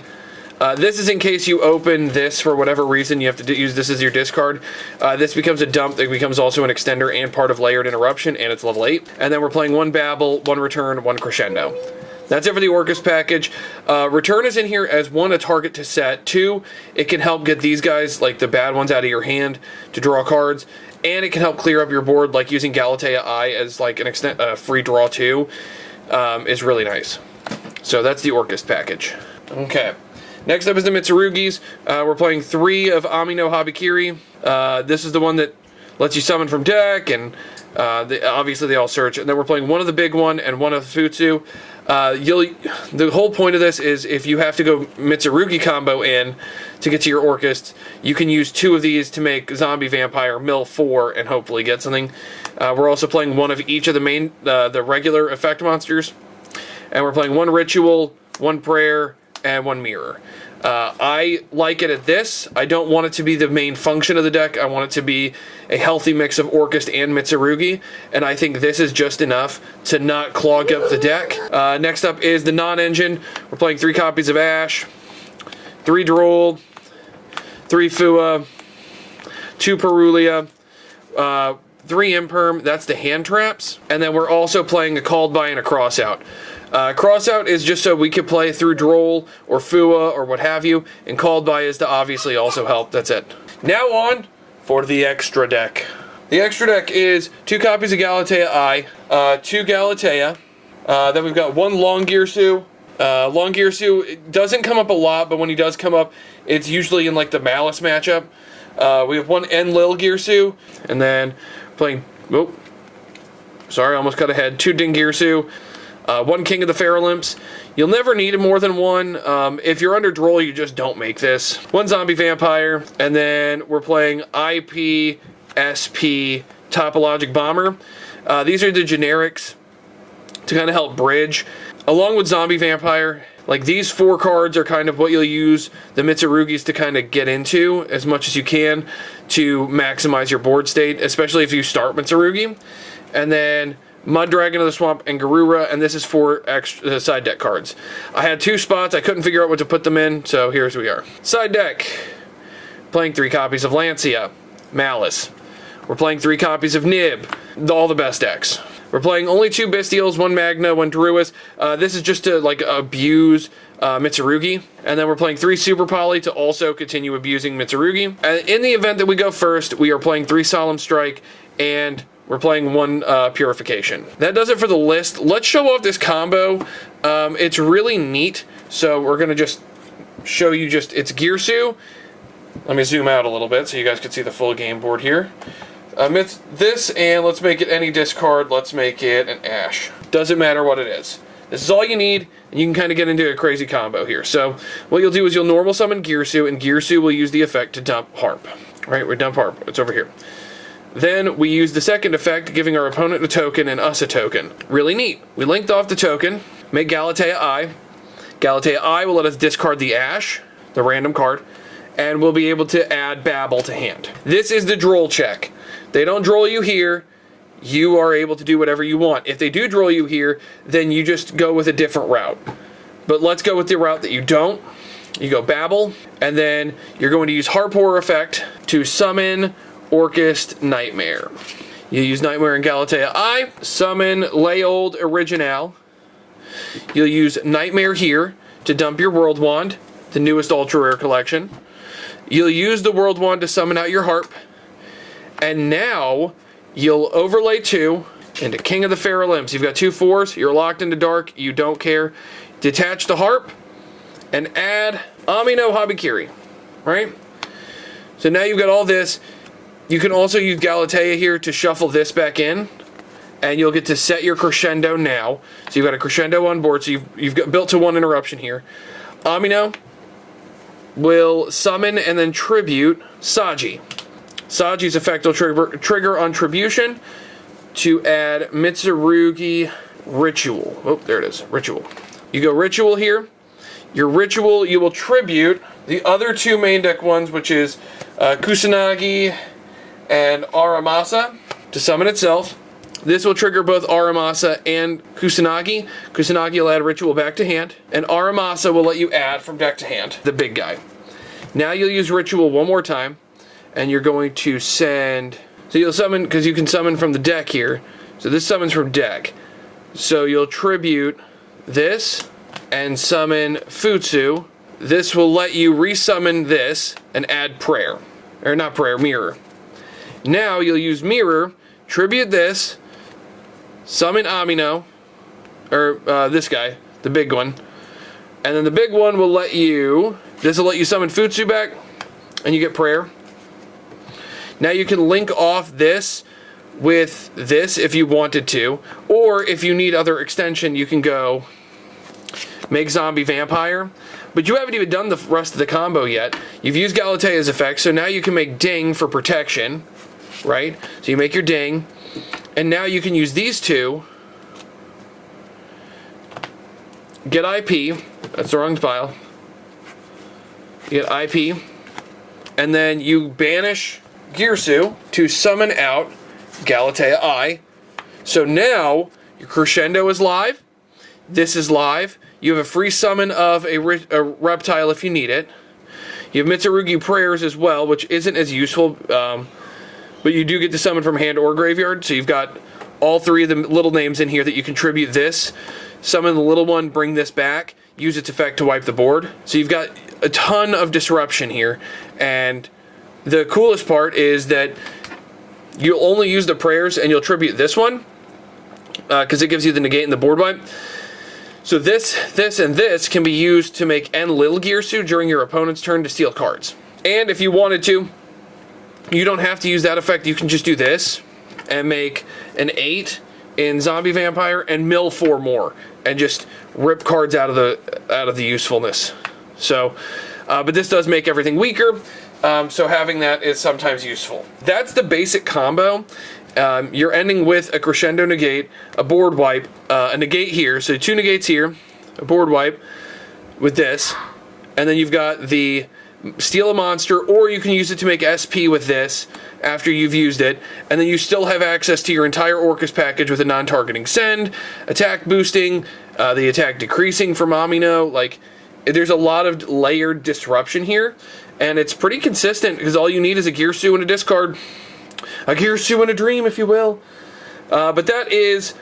A: This is in case you open this for whatever reason, you have to use this as your discard. This becomes a dump that becomes also an extender and part of Layered Interruption, and it's level 8. And then we're playing 1 Babel, 1 Return, 1 Crescendo. That's it for the Orchest package. Return is in here as 1, a target to set. 2, it can help get these guys, like the bad ones, out of your hand to draw cards. And it can help clear up your board, like using Galatea Eye as like an free draw 2 is really nice. So that's the Orchest package. Okay. Next up is the Mitsurugis. We're playing 3 of Amino Habikiri. This is the one that lets you summon from deck, and obviously they all search. And then we're playing 1 of the big one and 1 of Futsu. The whole point of this is if you have to go Mitsurugi combo in to get to your Orchest, you can use 2 of these to make Zombie Vampire mill 4 and hopefully get something. We're also playing 1 of each of the main, the regular effect monsters. And we're playing 1 Ritual, 1 Prayer, and 1 Mirror. I like it at this. I don't want it to be the main function of the deck. I want it to be a healthy mix of Orchest and Mitsurugi, and I think this is just enough to not clog up the deck. Next up is the non-engine. We're playing 3 copies of Ash, 3 Droll, 3 Fua, 2 Perulia, 3 Imperm, that's the hand traps, and then we're also playing a Called By and a Crossout. Crossout is just so we can play through Droll or Fua or what have you, and Called By is to obviously also help. That's it. Now on for the extra deck. The extra deck is 2 copies of Galatea Eye, 2 Galatea, then we've got 1 Long Girsu. Long Girsu doesn't come up a lot, but when he does come up, it's usually in like the Malice matchup. We have 1 Enlil Girsu, and then playing, oh, sorry, almost cut ahead, 2 Ding Girsu. 1 King of the Pharolymphs. You'll never need more than 1. If you're under Droll, you just don't make this. 1 Zombie Vampire, and then we're playing IP, SP, Topologic Bomber. These are the generics to kind of help bridge. Along with Zombie Vampire, like these 4 cards are kind of what you'll use the Mitsurugis to kind of get into as much as you can to maximize your board state, especially if you start Mitsurugi. And then Mud Dragon of the Swamp and Garura, and this is 4 extra side deck cards. I had 2 spots, I couldn't figure out what to put them in, so here's we are. Side deck, playing 3 copies of Lancia, Malice. We're playing 3 copies of Nib, all the best decks. We're playing only 2 Bestials, 1 Magna, 1 Druis. This is just to like abuse Mitsurugi. And then we're playing 3 Super Poly to also continue abusing Mitsurugi. And in the event that we go first, we are playing 3 Solemn Strike, and we're playing 1 Purification. That does it for the list. Let's show off this combo. It's really neat. So we're going to just show you it's Girsu. Let me zoom out a little bit so you guys can see the full game board here. It's this, and let's make it any discard. Let's make it an Ash. Doesn't matter what it is. This is all you need, and you can kind of get into a crazy combo here. So what you'll do is you'll normal summon Girsu, and Girsu will use the effect to dump Harp. Right, we dump Harp. It's over here. Then we use the second effect, giving our opponent a token and us a token. Really neat. We linked off the token, make Galatea Eye. Galatea Eye will let us discard the Ash, the random card, and we'll be able to add Babel to hand. This is the droll check. They don't droll you here, you are able to do whatever you want. If they do droll you here, then you just go with a different route. But let's go with the route that you don't. You go Babel, and then you're going to use Harp Horror effect to summon Orchest Nightmare. You use Nightmare and Galatea Eye, summon Leold Original. You'll use Nightmare here to dump your World Wand, the newest Ultra Rare collection. You'll use the World Wand to summon out your Harp. And now, you'll overlay 2 into King of the Feral Imps. You've got 2 4s, you're locked into dark, you don't care. Detach the Harp, and add Amino Habikiri, right? So now you've got all this. You can also use Galatea here to shuffle this back in, and you'll get to set your crescendo now. So you've got a crescendo on board, so you've got built to 1 interruption here. Amino will summon and then tribute Saji. Saji's effect will trigger on Tribution to add Mitsurugi Ritual. Oh, there it is, Ritual. You go Ritual here. Your Ritual, you will tribute the other 2 main deck ones, which is Kusanagi and Aramasa, to summon itself. This will trigger both Aramasa and Kusanagi. Kusanagi will add Ritual back to hand, and Aramasa will let you add from deck to hand, the big guy. Now you'll use Ritual 1 more time, and you're going to send, so you'll summon, because you can summon from the deck here, so this summons from deck. So you'll tribute this and summon Futsu. This will let you resummon this and add Prayer. Or not Prayer, Mirror. Now you'll use Mirror, tribute this, summon Amino, or this guy, the big one. And then the big one will let you, this will let you summon Futsu back, and you get Prayer. Now you can link off this with this if you wanted to, or if you need other extension, you can go make Zombie Vampire. But you haven't even done the rest of the combo yet. You've used Galatea's effect, so now you can make Ding for protection, right? So you make your Ding, and now you can use these 2. Get IP, that's the wrong pile. You get IP, and then you banish Girsu to summon out Galatea Eye. So now your Crescendo is live. This is live. You have a free summon of a reptile if you need it. You have Mitsurugi Prayers as well, which isn't as useful, but you do get to summon from hand or graveyard. So you've got all 3 of the little names in here that you contribute this. Summon the little one, bring this back, use its effect to wipe the board. So you've got a ton of disruption here, and the coolest part is that you'll only use the prayers and you'll tribute this one because it gives you the negate and the board wipe. So this, and this can be used to make Enlil Girsu during your opponent's turn to steal cards. And if you wanted to, you don't have to use that effect. You can just do this and make an 8 in Zombie Vampire and mill 4 more and just rip cards out of the usefulness. So, but this does make everything weaker. So having that is sometimes useful. That's the basic combo. you're ending with a crescendo negate, a board wipe, a negate here, so 2 negates here, a board wipe with this, and then you've got the steal a monster, or you can use it to make SP with this after you've used it, and then you still have access to your entire Orcus package with a non-targeting send, attack boosting, the attack decreasing from Amino. Like, there's a lot of layered disruption here, and it's pretty consistent because all you need is a Gear Sue and a discard. A Gear Sue and a dream, if you will. But that is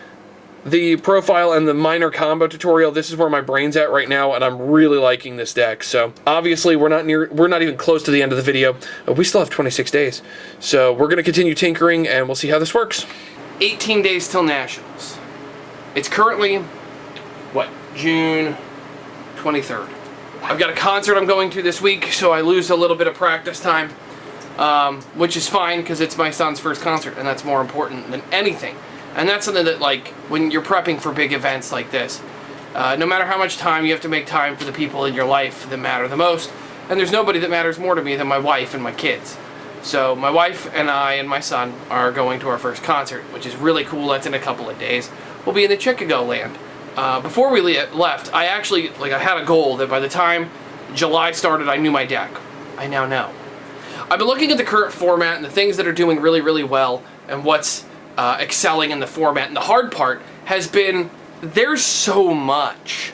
A: the profile and the minor combo tutorial. This is where my brain's at right now, and I'm really liking this deck. So obviously we're not even close to the end of the video. We still have 26 days. So we're gonna continue tinkering and we'll see how this works. 18 days till Nationals. It's currently, what, June 23rd. I've got a concert I'm going to this week, so I lose a little bit of practice time, which is fine because it's my son's first concert, and that's more important than anything. And that's something that, like, when you're prepping for big events like this, no matter how much time, you have to make time for the people in your life that matter the most. And there's nobody that matters more to me than my wife and my kids. So my wife and I and my son are going to our first concert, which is really cool. That's in a couple of days. We'll be in the YGO land. Before we left, I actually, I had a goal that by the time July started, I knew my deck. I now know. I've been looking at the current format and the things that are doing really, really well and what's excelling in the format. And the hard part has been, there's so much.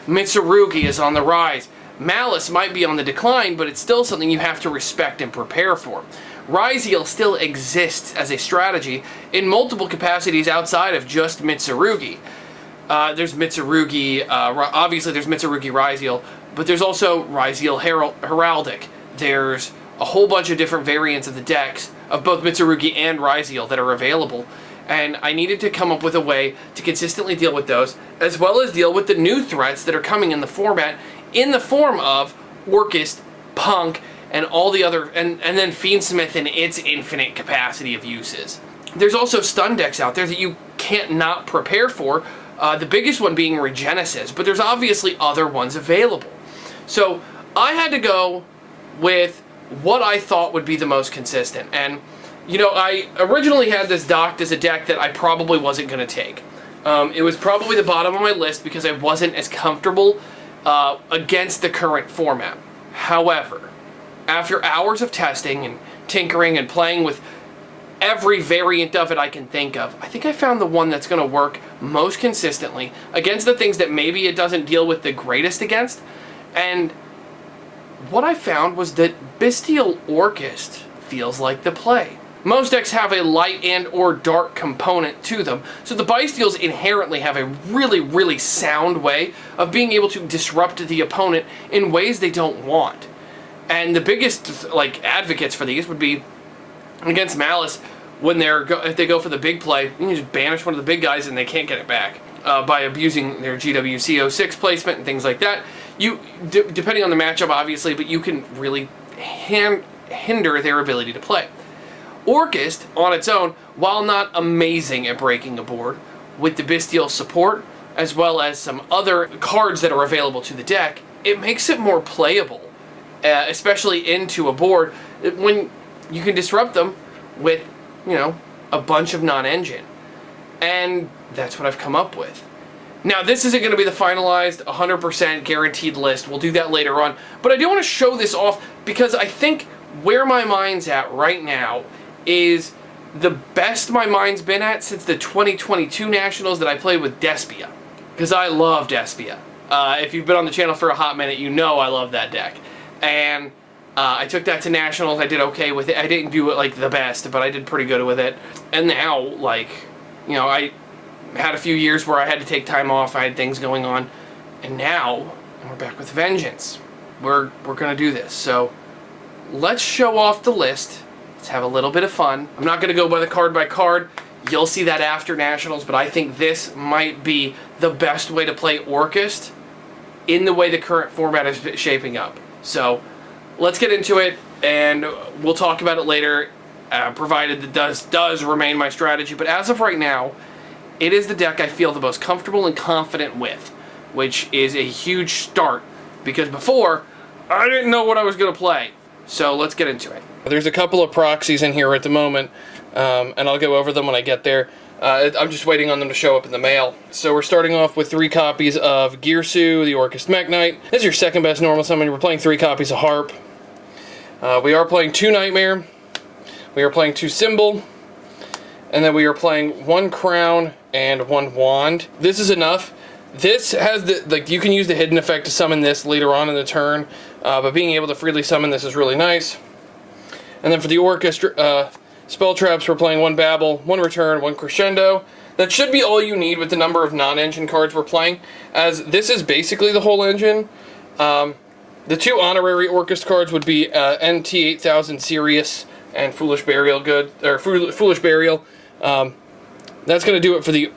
A: Mitsurugi is on the rise. Malice might be on the decline, but it's still something you have to respect and prepare for. Ryziel still exists as a strategy in multiple capacities outside of just Mitsurugi. There's Mitsurugi, obviously there's Mitsurugi Ryziel, but there's also Ryziel Heraldic. There's a whole bunch of different variants of the decks of both Mitsurugi and Ryziel that are available, and I needed to come up with a way to consistently deal with those, as well as deal with the new threats that are coming in the format in the form of Orcust, Punk, and all the other, and then Fiendsmith and its infinite capacity of uses. There's also stun decks out there that you can't not prepare for, the biggest one being Regenesis, but there's obviously other ones available. So I had to go with what I thought would be the most consistent. And, you know, I originally had this docked as a deck that I probably wasn't going to take. It was probably the bottom of my list because I wasn't as comfortable against the current format. However, after hours of testing and tinkering and playing with every variant of it I can think of, I think I found the one that's going to work most consistently against the things that maybe it doesn't deal with the greatest against. And what I found was that Bystial Orcust feels like the play. Most decks have a light and or dark component to them, so the Bystials inherently have a really, really sound way of being able to disrupt the opponent in ways they don't want. And the biggest advocates for these would be against Malice. When if they go for the big play, you can just banish one of the big guys and they can't get it back by abusing their GWC06 placement and things like that. Depending on the matchup, obviously, but you can really hinder their ability to play. Orcust, on its own, while not amazing at breaking a board, with the Bystial support, as well as some other cards that are available to the deck, it makes it more playable, especially into a board when you can disrupt them with, you know, a bunch of non-engine. And that's what I've come up with. Now, this isn't going to be the finalized 100% guaranteed list. We'll do that later on. But I do want to show this off because I think where my mind's at right now is the best my mind's been at since the 2022 Nationals that I played with Despia. Because I love Despia. If you've been on the channel for a hot minute, you know I love that deck. And I took that to Nationals. I did okay with it. I didn't do it like the best, but I did pretty good with it. And now, like, you know, I had a few years where I had to take time off. I had things going on. And now, we're back with vengeance. We're going to do this. So, let's show off the list. Let's have a little bit of fun. I'm not going to go by card. You'll see that after Nationals, but I think this might be the best way to play Orcust in the way the current format is shaping up. So, let's get into it, and we'll talk about it later, provided that does remain my strategy. But as of right now, it is the deck I feel the most comfortable and confident with, which is a huge start, because before, I didn't know what I was going to play. So let's get into it. There's a couple of proxies in here at the moment
B: and I'll go over them when I get there. I'm just waiting on them to show up in the mail. So we're starting off with 3 copies of Girsu, the Orcust Mech Knight. This is your second best normal summon. We're playing 3 copies of Harp. We are playing 2 Nightmare. We are playing 2 Symbol. And then we are playing 1 Crown and 1 Wand. This is enough. This has the, like, you can use the hidden effect to summon this later on in the turn, but being able to freely summon this is really nice. And then for the Orchestra, spell traps, we're playing 1 Babel, 1 Return, 1 Crescendo. That should be all you need with the number of non-engine cards we're playing, as this is basically the whole engine. The 2 honorary Orcust cards would be NT 8000 Sirius and Foolish Burial. Foolish Burial. That's going to do it for the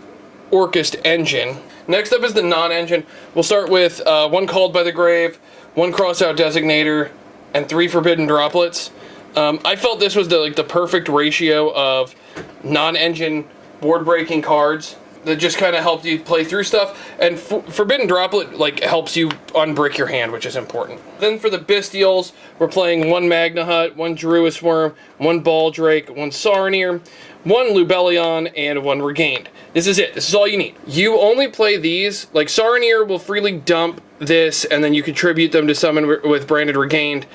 B: Orcust engine. Next up is the non-engine. We'll start with 1 Called by the Grave, 1 Crossout Designator, and 3 Forbidden Droplets. I felt this was the perfect ratio of non-engine board-breaking cards that just kind of helped you play through stuff, and Forbidden Droplet helps you unbrick your hand, which is important. Then for the Bestials, we're playing 1 Magna Hut, 1 Druis Worm, 1 Baldrake, 1 Saronir, 1 Lubellion, and 1 Regained. This is it. This is all you need. You only play these. Like, Saronir will freely dump this, and then you contribute them to summon with Branded Regained.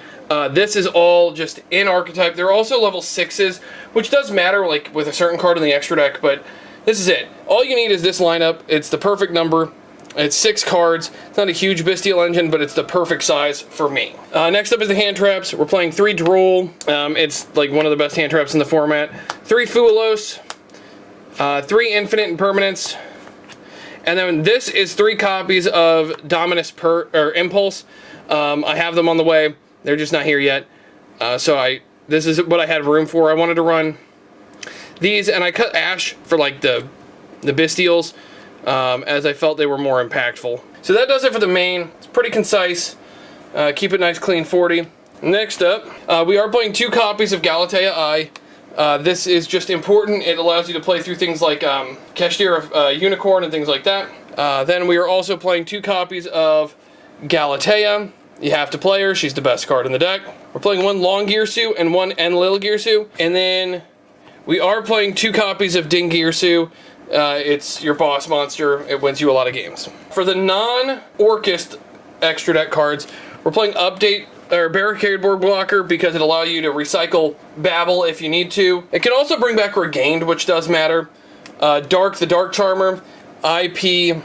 B: This is all just in archetype. They're also level 6s, which does matter, like, with a certain card in the extra deck, but this is it. All you need is this lineup. It's the perfect number. It's 6 cards. It's not a huge Bestial engine, but it's the perfect size for me. Next up is the hand traps. We're playing 3 Droll. It's like one of the best hand traps in the format. 3 Fuelos. 3 Infinite Impermanence. And then this is 3 copies of Dominus Impulse. I have them on the way. They're just not here yet. This is what I had room for. I wanted to run these, and I cut Ash for like the Bestials, as I felt they were more impactful. So that does it for the main. It's pretty concise. Keep it nice, clean 40. Next up, we are playing 2 copies of Galatea I. This is just important. It allows you to play through things like Keshtir of Unicorn and things like that. Then we are also playing 2 copies of Galatea. You have to play her. She's the best card in the deck. We're playing 1 Long Girsu and 1 Enlil Girsu. And then we are playing 2 copies of Ding Girsu. It's your boss monster. It wins you a lot of games. For the non-Orcust extra deck cards, we're playing Update or Barricade Board Blocker because it allows you to recycle Babel if you need to. It can also bring back Regained, which does matter. Dark, the Dark Charmer, IP,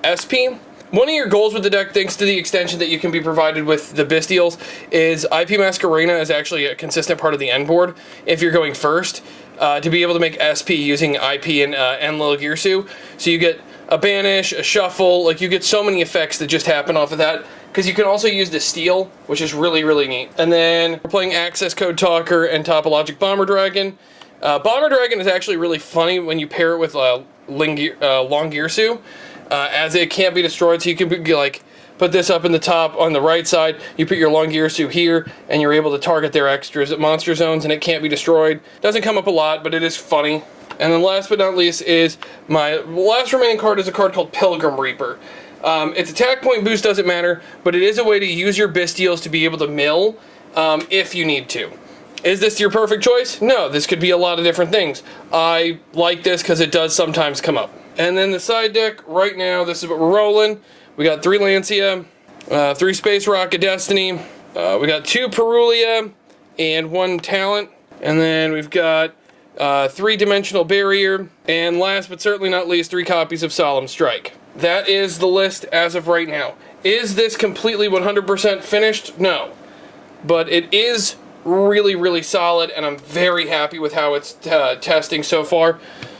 B: SP. One of your goals with the deck, thanks to the extension that you can be provided with the Bestials, is IP Masquerena is actually a consistent part of the end board if you're going first, to be able to make SP using IP and Enlil Girsu. So you get a Banish, a Shuffle, like you get so many effects that just happen off of that, because you can also use the Steal, which is really, really neat. And then we're playing Access Code Talker and Topologic Bomber Dragon. Bomber Dragon is actually really funny when you pair it with Long Girsu. As it can't be destroyed, so you can put this up in the top on the right side, you put your Long Girsu here, and you're able to target their extras at monster zones, and it can't be destroyed. Doesn't come up a lot, but it is funny. And then last but not least is my last remaining card is a card called Pilgrim Reaper. Its attack point boost doesn't matter, but it is a way to use your Bestials to be able to mill if you need to. Is this your perfect choice? No, this could be a lot of different things. I like this because it does sometimes come up. And then the side deck, right now, this is what we're rolling. We got 3 Lancia, 3 Space Rock of Destiny, we got 2 Perulia, and 1 Talent. And then we've got 3 Dimensional Barrier, and last but certainly not least, 3 copies of Solemn Strike. That is the list as of right now. Is this completely 100% finished? No. But it is really, really solid, and I'm very happy with how it's testing so far.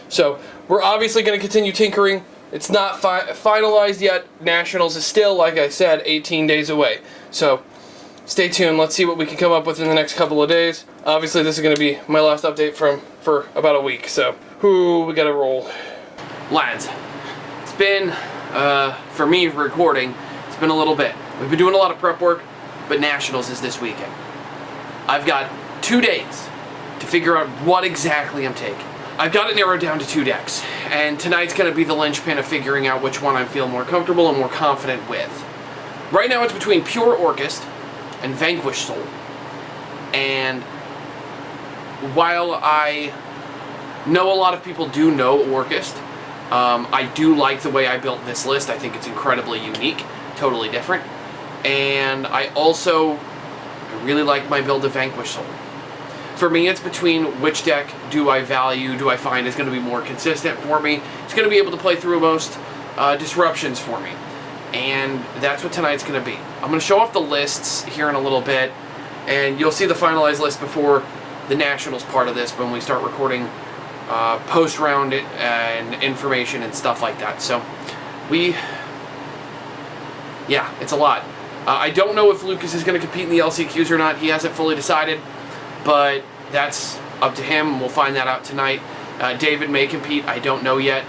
B: So we're obviously going to continue tinkering. It's not finalized yet. Nationals is still, like I said, 18 days away. So stay tuned. Let's see what we can come up with in the next couple of days. Obviously, this is going to be my last update for about a week. So, we got to roll.
A: Lads, it's been, for me recording, it's been a little bit. We've been doing a lot of prep work, but Nationals is this weekend. I've got 2 days to figure out what exactly I'm taking. I've got it narrowed down to 2 decks, and tonight's going to be the linchpin of figuring out which one I feel more comfortable and more confident with. Right now it's between Pure Orcust and Vanquish Soul. And while I know a lot of people do know Orchest. I do like the way I built this list. I think it's incredibly unique, totally different. And I really like my build of Vanquish Soul. For me, it's between which deck do I find is going to be more consistent for me. It's going to be able to play through most disruptions for me. And that's what tonight's going to be. I'm going to show off the lists here in a little bit, and you'll see the finalized list before the Nationals part of this when we start recording post-round and information and stuff like that. So, yeah, it's a lot. I don't know if Lucas is going to compete in the LCQs or not. He hasn't fully decided, but that's up to him. We'll find that out tonight. David may compete. I don't know yet.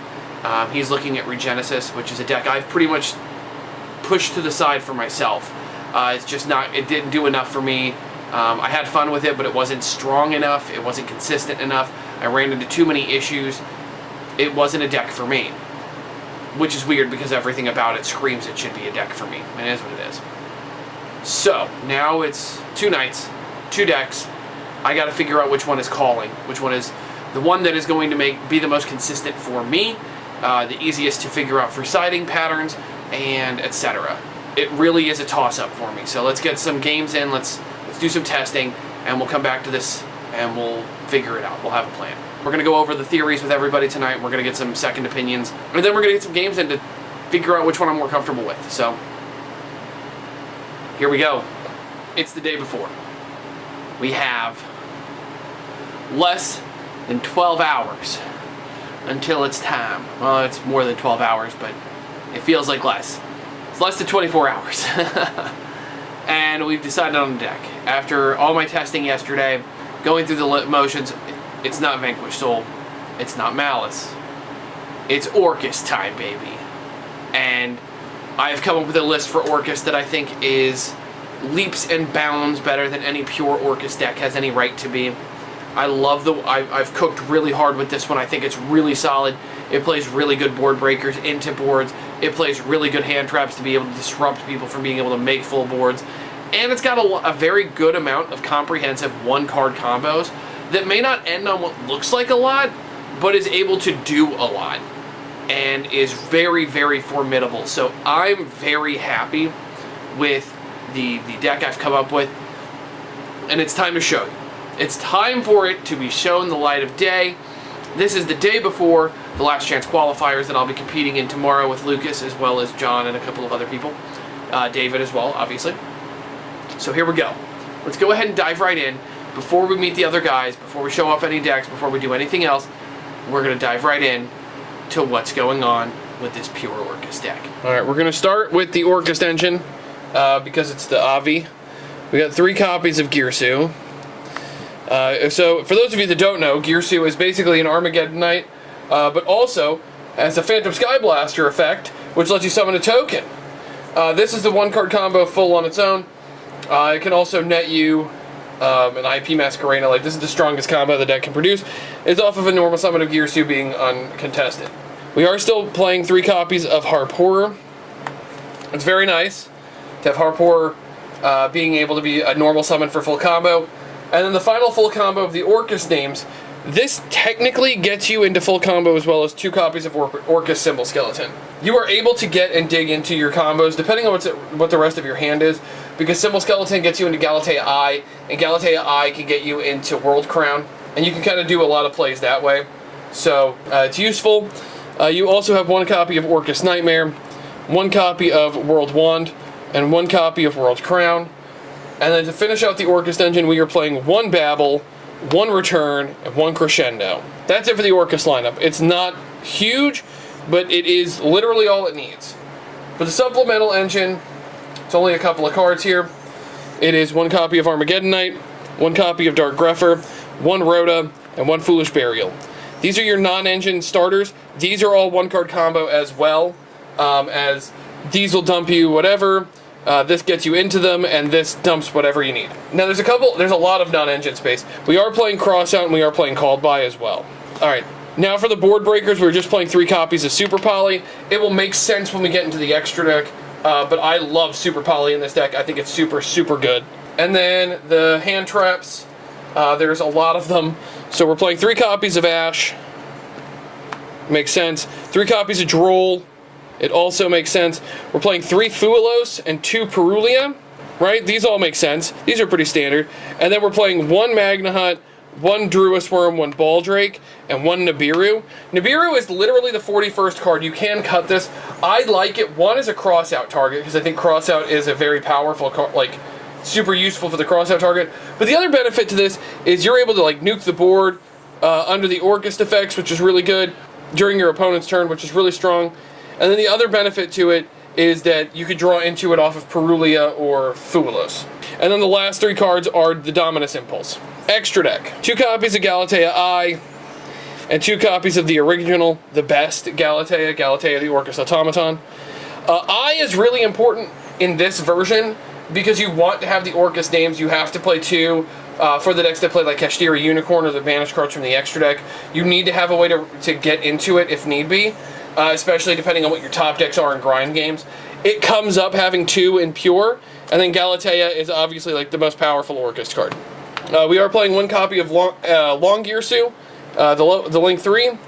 A: He's looking at Regenesis, which is a deck I've pretty much pushed to the side for myself. It's just not, it didn't do enough for me. I had fun with it, but it wasn't strong enough. It wasn't consistent enough. I ran into too many issues. It wasn't a deck for me, which is weird because everything about it screams it should be a deck for me. It is what it is. So now it's 2 nights, 2 decks. I got to figure out which one is calling, which one is the one that is going to be the most consistent for me, the easiest to figure out for siding patterns, and etc. It really is a toss-up for me. So let's get some games in. Let's do some testing, and we'll come back to this and we'll figure it out. We'll have a plan. We're going to go over the theories with everybody tonight. We're going to get some second opinions, and then we're going to get some games in to figure out which one I'm more comfortable with. So here we go. It's the day before. We have less than 12 hours until it's time. Well, it's more than 12 hours, but it feels like less. It's less than 24 hours. And we've decided on a deck. After all my testing yesterday, going through the motions, it's not Vanquish Soul. It's not Malice. It's Orchest time, baby. And I have come up with a list for Orchest that I think is leaps and bounds better than any pure Orchest deck has any right to be. I love I've cooked really hard with this one. I think it's really solid. It plays really good board breakers into boards. It plays really good hand traps to be able to disrupt people from being able to make full boards. And it's got a very good amount of comprehensive one-card combos that may not end on what looks like a lot, but is able to do a lot. And is very, very formidable. So I'm very happy with the deck I've come up with. And it's time to show you. It's time for it to be shown the light of day. This is the day before the last chance qualifiers that I'll be competing in tomorrow with Lucas, as well as John and a couple of other people. David as well, obviously. So here we go. Let's go ahead and dive right in. Before we meet the other guys, before we show off any decks, before we do anything else, we're going to dive right in to what's going on with this pure Orchest deck. Alright, we're going to start with the Orchest engine, because it's the Avi. We got 3 copies of Girsu. So, for those of you that don't know, Girsu is basically an Armageddon Knight, but also has a Phantom Sky Blaster effect, which lets you summon a token. This is the 1-card combo full on its own. It can also net you an IP Masquerena. Like, this is the strongest combo the deck can produce. It's off of a normal summon of Girsu being uncontested. We are still playing 3 copies of Harp Horror. It's very nice to have Harp Horror being able to be a normal summon for full combo. And then the final full combo of the Orchest names. This technically gets you into full combo as well as 2 copies of Orchest Symbol Skeleton. You are able to get and dig into your combos depending on what the rest of your hand is, because Symbol Skeleton gets you into Galatea Eye, and Galatea Eye can get you into World Crown, and you can kind of do a lot of plays that way. So it's useful. You also have 1 copy of Orchest Nightmare, 1 copy of World Wand, and 1 copy of World Crown. And then to finish out the Orchest engine, we are playing 1 Babel, 1 Return, and 1 Crescendo. That's it for the Orchest lineup. It's not huge, but it is literally all it needs. For the supplemental engine, it's only a couple of cards here. It is 1 copy of Armageddon Knight, 1 copy of Dark Grepher, 1 Rhoda, and 1 Foolish Burial. These are your non-engine starters. These are all 1-card combo as well, as these will dump you whatever. This gets you into them, and this dumps whatever you need. Now, there's a lot of non-engine space. We are playing Crossout, and we are playing Called By as well. Alright, now for the board breakers, we're just playing 3 copies of Super Poly. It will make sense when we get into the extra deck, but I love Super Poly in this deck. I think it's super, super good. And then the hand traps, there's a lot of them. So we're playing 3 copies of Ash,
B: Makes sense. 3 copies of Droll. It also makes sense. We're playing 3 Fuelos and 2 Perulia, right? These all make sense. These are pretty standard. And then we're playing 1 Magnahut, 1 Druis Worm, 1 Baldrake, and 1 Nibiru. Nibiru is literally the 41st card. You can cut this. I like it. 1 is a crossout target, because I think crossout is a very powerful card, like, super useful for the crossout target. But the other benefit to this is you're able to, like, nuke the board under the Orcust effects, which is really good, during your opponent's turn, which is really strong. And then the other benefit to it is that you could draw into it off of Perulia or Fuelos. And then the last 3 cards are the Dominus Impulse. Extra deck. 2 copies of Galatea I, and 2 copies of the original, the best Galatea the Orcust Automaton. I is really important in this version because you want to have the Orcust names. You have to play 2 for the decks that play like Kashtira Unicorn or the banished cards from the extra deck. You need to have a way to get into it if need be. Especially depending on what your top decks are in grind games. It comes up having 2 in pure, and then Galatea is obviously like the most powerful Orcust card. We are playing 1 copy of Long Girsu, the Link 3.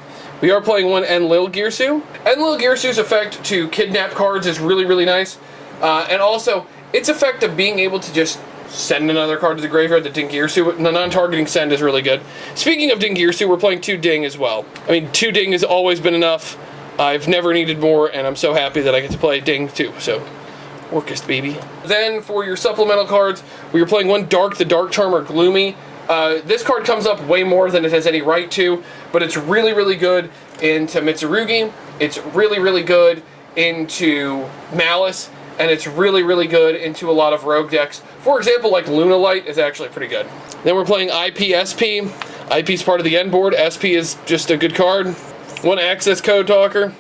B: We are playing 1 Enlil Girsu. Enlil Girsu's effect to kidnap cards is really, really nice. And also, its effect of being able to just send another card to the graveyard, the Dingirsu, the non-targeting send is really good. Speaking of Dingirsu, we're playing 2 Ding as well. I mean, 2 Ding has always been enough. I've never needed more, and I'm so happy that I get to play Ding too, so Orcust, baby. Then for your supplemental cards, we are playing 1 Dark, the Dark Charmer Gloomy. This card comes up way more than it has any right to, but it's really, really good into Mitsurugi, it's really, really good into Malice, and it's really, really good into a lot of rogue decks. For example, like Lunalight is actually pretty good. Then we're playing IPSP. IP is part of the end board, SP is just a good card. 1 Access Code Talker.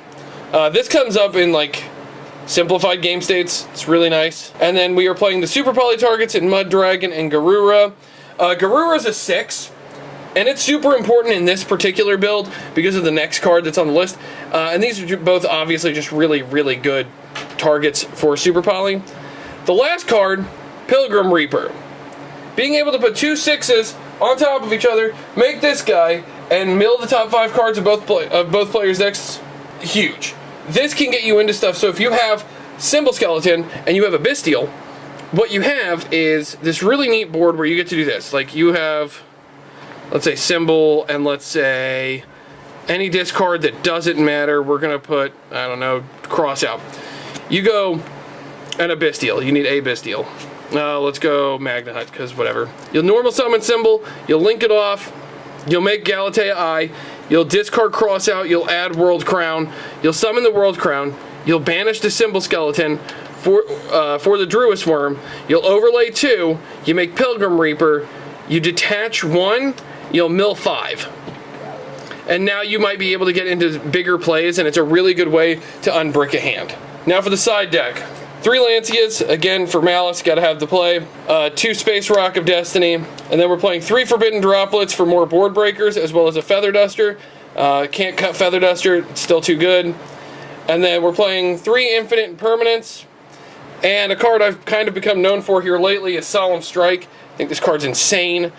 B: This comes up in like simplified game states. It's really nice. And then we are playing the Super Poly targets in Mud Dragon and Garura. Garura is a 6, and it's super important in this particular build because of the next card that's on the list. And these are both obviously just really, really good targets for Super Poly. The last card, Pilgrim Reaper. Being able to put 2 6s on top of each other, make this guy, and mill the top 5 cards of both players' decks, huge. This can get you into stuff, so if you have Symbol Skeleton and you have a Bestial, what you have is this really neat board where you get to do this. Like you have, let's say Symbol, and let's say any discard that doesn't matter, we're gonna put, I don't know, cross out. You go and a Bestial, you need a Bestial. Let's go Magnahut, because whatever. You'll normal summon Symbol, you'll link it off, you'll make Galatea I, you'll discard Crossout, you'll add World Crown, you'll summon the World Crown, you'll banish the Symbol Skeleton for the Druis Worm, you'll overlay 2, you make Pilgrim Reaper, you detach 1, you'll mill 5. And now you might be able to get into bigger plays, and it's a really good way to unbrick a hand. Now for the side deck. 3 Lancias, again for Malice, gotta have the play. 2 Space Rock of Destiny, and then we're playing 3 Forbidden Droplets for more board breakers, as well as a Feather Duster. Can't cut Feather Duster, it's still too good. And then we're playing 3 Infinite Permanents, and a card I've kind of become known for here lately is Solemn Strike. I think this card's insane.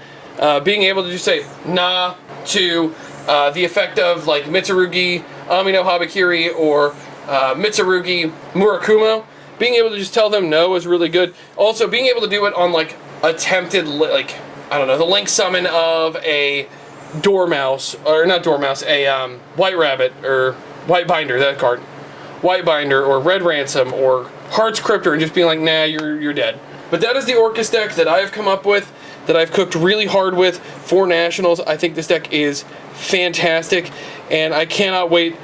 B: Being able to just say nah to the effect of like Mitsurugi, Amino Habakiri, or Mitsurugi Murakumo. Being able to just tell them no is really good. Also, being able to do it on like attempted, like, I don't know, the link summon of a Dormouse, or not Dormouse, a White Rabbit, or White Binder, that card. White Binder, or Red Ransom, or Heart's Cryptor, and just being like, nah, you're dead. But that is the Orcust deck that I have come up with, that I've cooked really hard with for Nationals. I think this deck is fantastic, and I cannot wait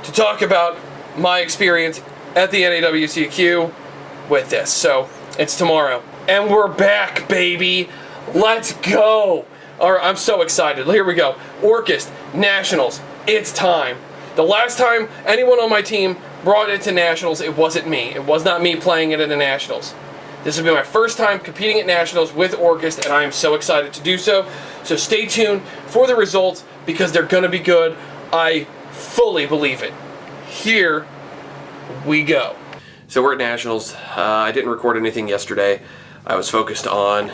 B: to talk about my experience at the NAWCQ with this. So, it's tomorrow. And we're back, baby! Let's go! Alright, I'm so excited. Here we go. Orcust, Nationals, it's time. The last time anyone on my team brought it to Nationals, it wasn't me. It was not me playing it at the Nationals. This will be my first time competing at Nationals with Orcust, and I am so excited to do so. So stay tuned for the results, because they're going to be good. I fully believe it. Here we go. So we're at Nationals. I didn't record anything yesterday. I was focused on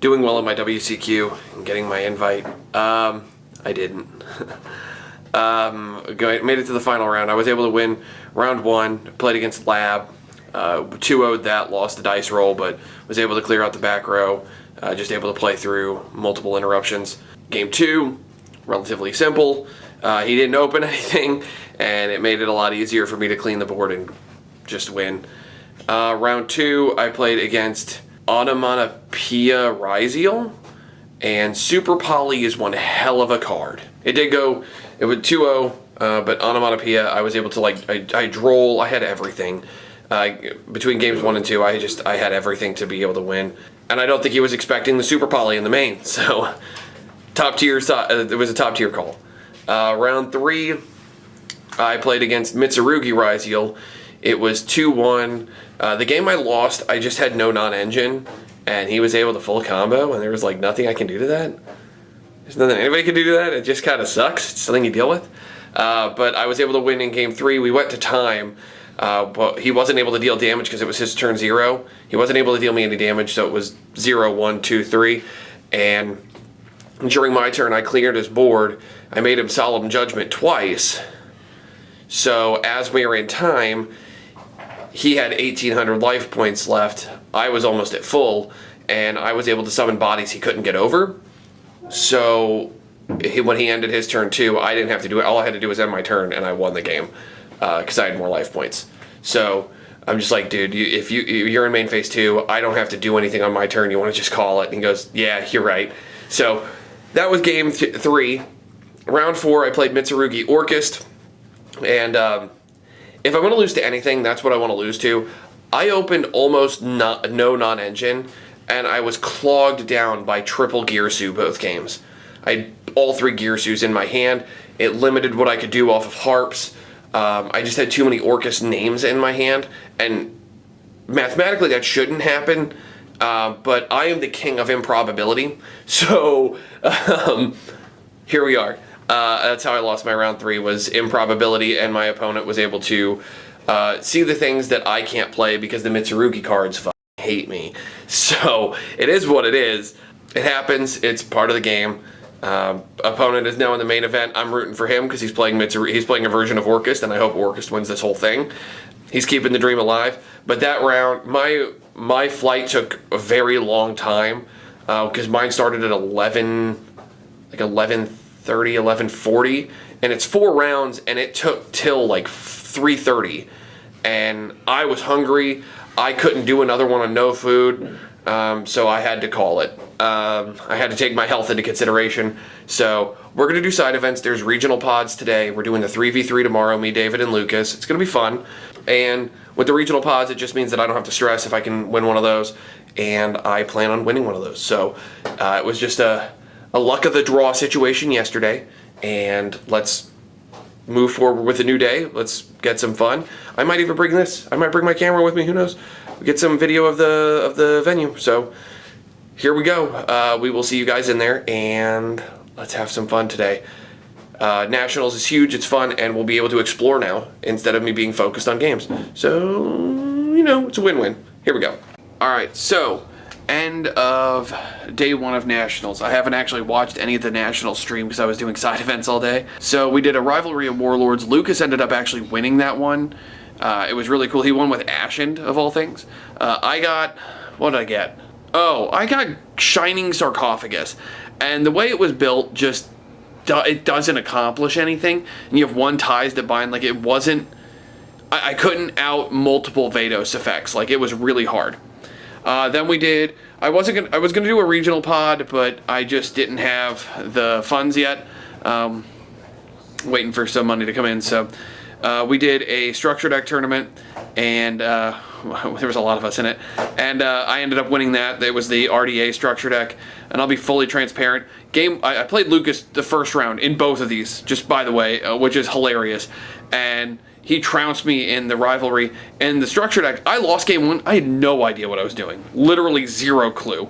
B: doing well in my WCQ and getting my invite. I didn't.
A: Made it to the final round. I was able to win round 1, played against Lab, 2-0'd that, lost the dice roll, but was able to clear out the back row, just able to play through multiple interruptions. Game 2, relatively simple. He didn't open anything, and it made it a lot easier for me to clean the board and just win. Round 2, I played against Onomatopoeia Ryziel, and Super Poly is one hell of a card. It was 2-0, but Onomatopoeia, I was able to, I droll, I had everything. Between games 1 and 2, I had everything to be able to win. And I don't think he was expecting the Super Poly in the main, so top tier, it was a top tier call. Round 3, I played against Mitsurugi Ryziel. It was 2-1. The game I lost, I just had no non-engine, and he was able to full combo, and there was nothing I can do to that. There's nothing anybody can do to that. It just kind of sucks. It's something you deal with. But I was able to win in game 3. We went to time, but he wasn't able to deal damage because it was his turn 0. He wasn't able to deal me any damage, so it was 0, 1, 2, 3. And during my turn, I cleared his board. I made him Solemn Judgment twice. So as we were in time, he had 1,800 life points left. I was almost at full, and I was able to summon bodies he couldn't get over. So when he ended his turn 2, I didn't have to do it. All I had to do was end my turn, and I won the game because I had more life points. So I'm just like, dude, if you're in main phase 2, I don't have to do anything on my turn. You want to just call it? And he goes, yeah, you're right. So that was game 3. Round 4, I played Mitsurugi Orchest, and if I'm going to lose to anything, that's what I want to lose to. I opened almost no non-engine, and I was clogged down by triple Gearsu both games. I had all 3 Gearsus in my hand. It limited what I could do off of harps. I just had too many Orchis names in my hand, and mathematically that shouldn't happen, but I am the king of improbability, so here we are. That's how I lost my round 3, was improbability, and my opponent was able to see the things that I can't play because the Mitsurugi cards hate me. So it is what it is. It happens. It's part of the game. Opponent is now in the main event. I'm rooting for him because he's playing He's playing a version of Orchis, and I hope Orchis wins this whole thing. He's keeping the dream alive. But that round, my flight took a very long time because mine started at 11:30, 11:40, and it's 4 rounds, and it took till 3:30, and I was hungry. I couldn't do another one on no food, so I had to call it. I had to take my health into consideration. So we're going to do side events. There's regional pods today. We're doing the 3v3 tomorrow, me, David, and Lucas. It's going to be fun. And with the regional pods, it just means that I don't have to stress if I can win one of those, and I plan on winning one of those. So it was just a luck of the draw situation yesterday, and let's move forward with a new day. Let's get some fun. I might even bring this. I might bring my camera with me. Who knows? Get some video of the venue. So here we go. We will see you guys in there, and let's have some fun today. Nationals is huge. It's fun, and we'll be able to explore now instead of me being focused on games. So it's a win-win. Here we go. All right. So end of day 1 of Nationals. I haven't actually watched any of the Nationals stream because I was doing side events all day. So we did a rivalry of Warlords. Lucas ended up actually winning that one. It was really cool. He won with Ashen, of all things. I got, what did I get? Oh, I got Shining Sarcophagus. And the way it was built, just, it doesn't accomplish anything. And you have 1 ties that bind. It wasn't, I couldn't out multiple Vados effects. It was really hard. Then we did, I was gonna do a regional pod, but I just didn't have the funds yet. Waiting for some money to come in. So we did a structure deck tournament, and there was a lot of us in it, and I ended up winning that. It was the RDA structure deck, and I'll be fully transparent. I played Lucas the first round in both of these, just by the way, which is hilarious, and he trounced me in the rivalry. And the structure deck, I lost game 1. I had no idea what I was doing. Literally 0 clue.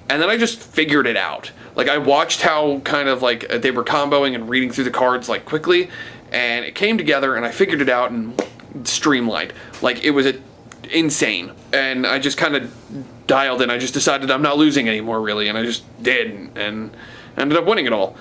A: And then I just figured it out. I watched how kind of they were comboing and reading through the cards quickly. And it came together, and I figured it out and streamlined. It was insane. And I just kind of dialed in. I just decided I'm not losing anymore, really. And I just did, and ended up winning it all.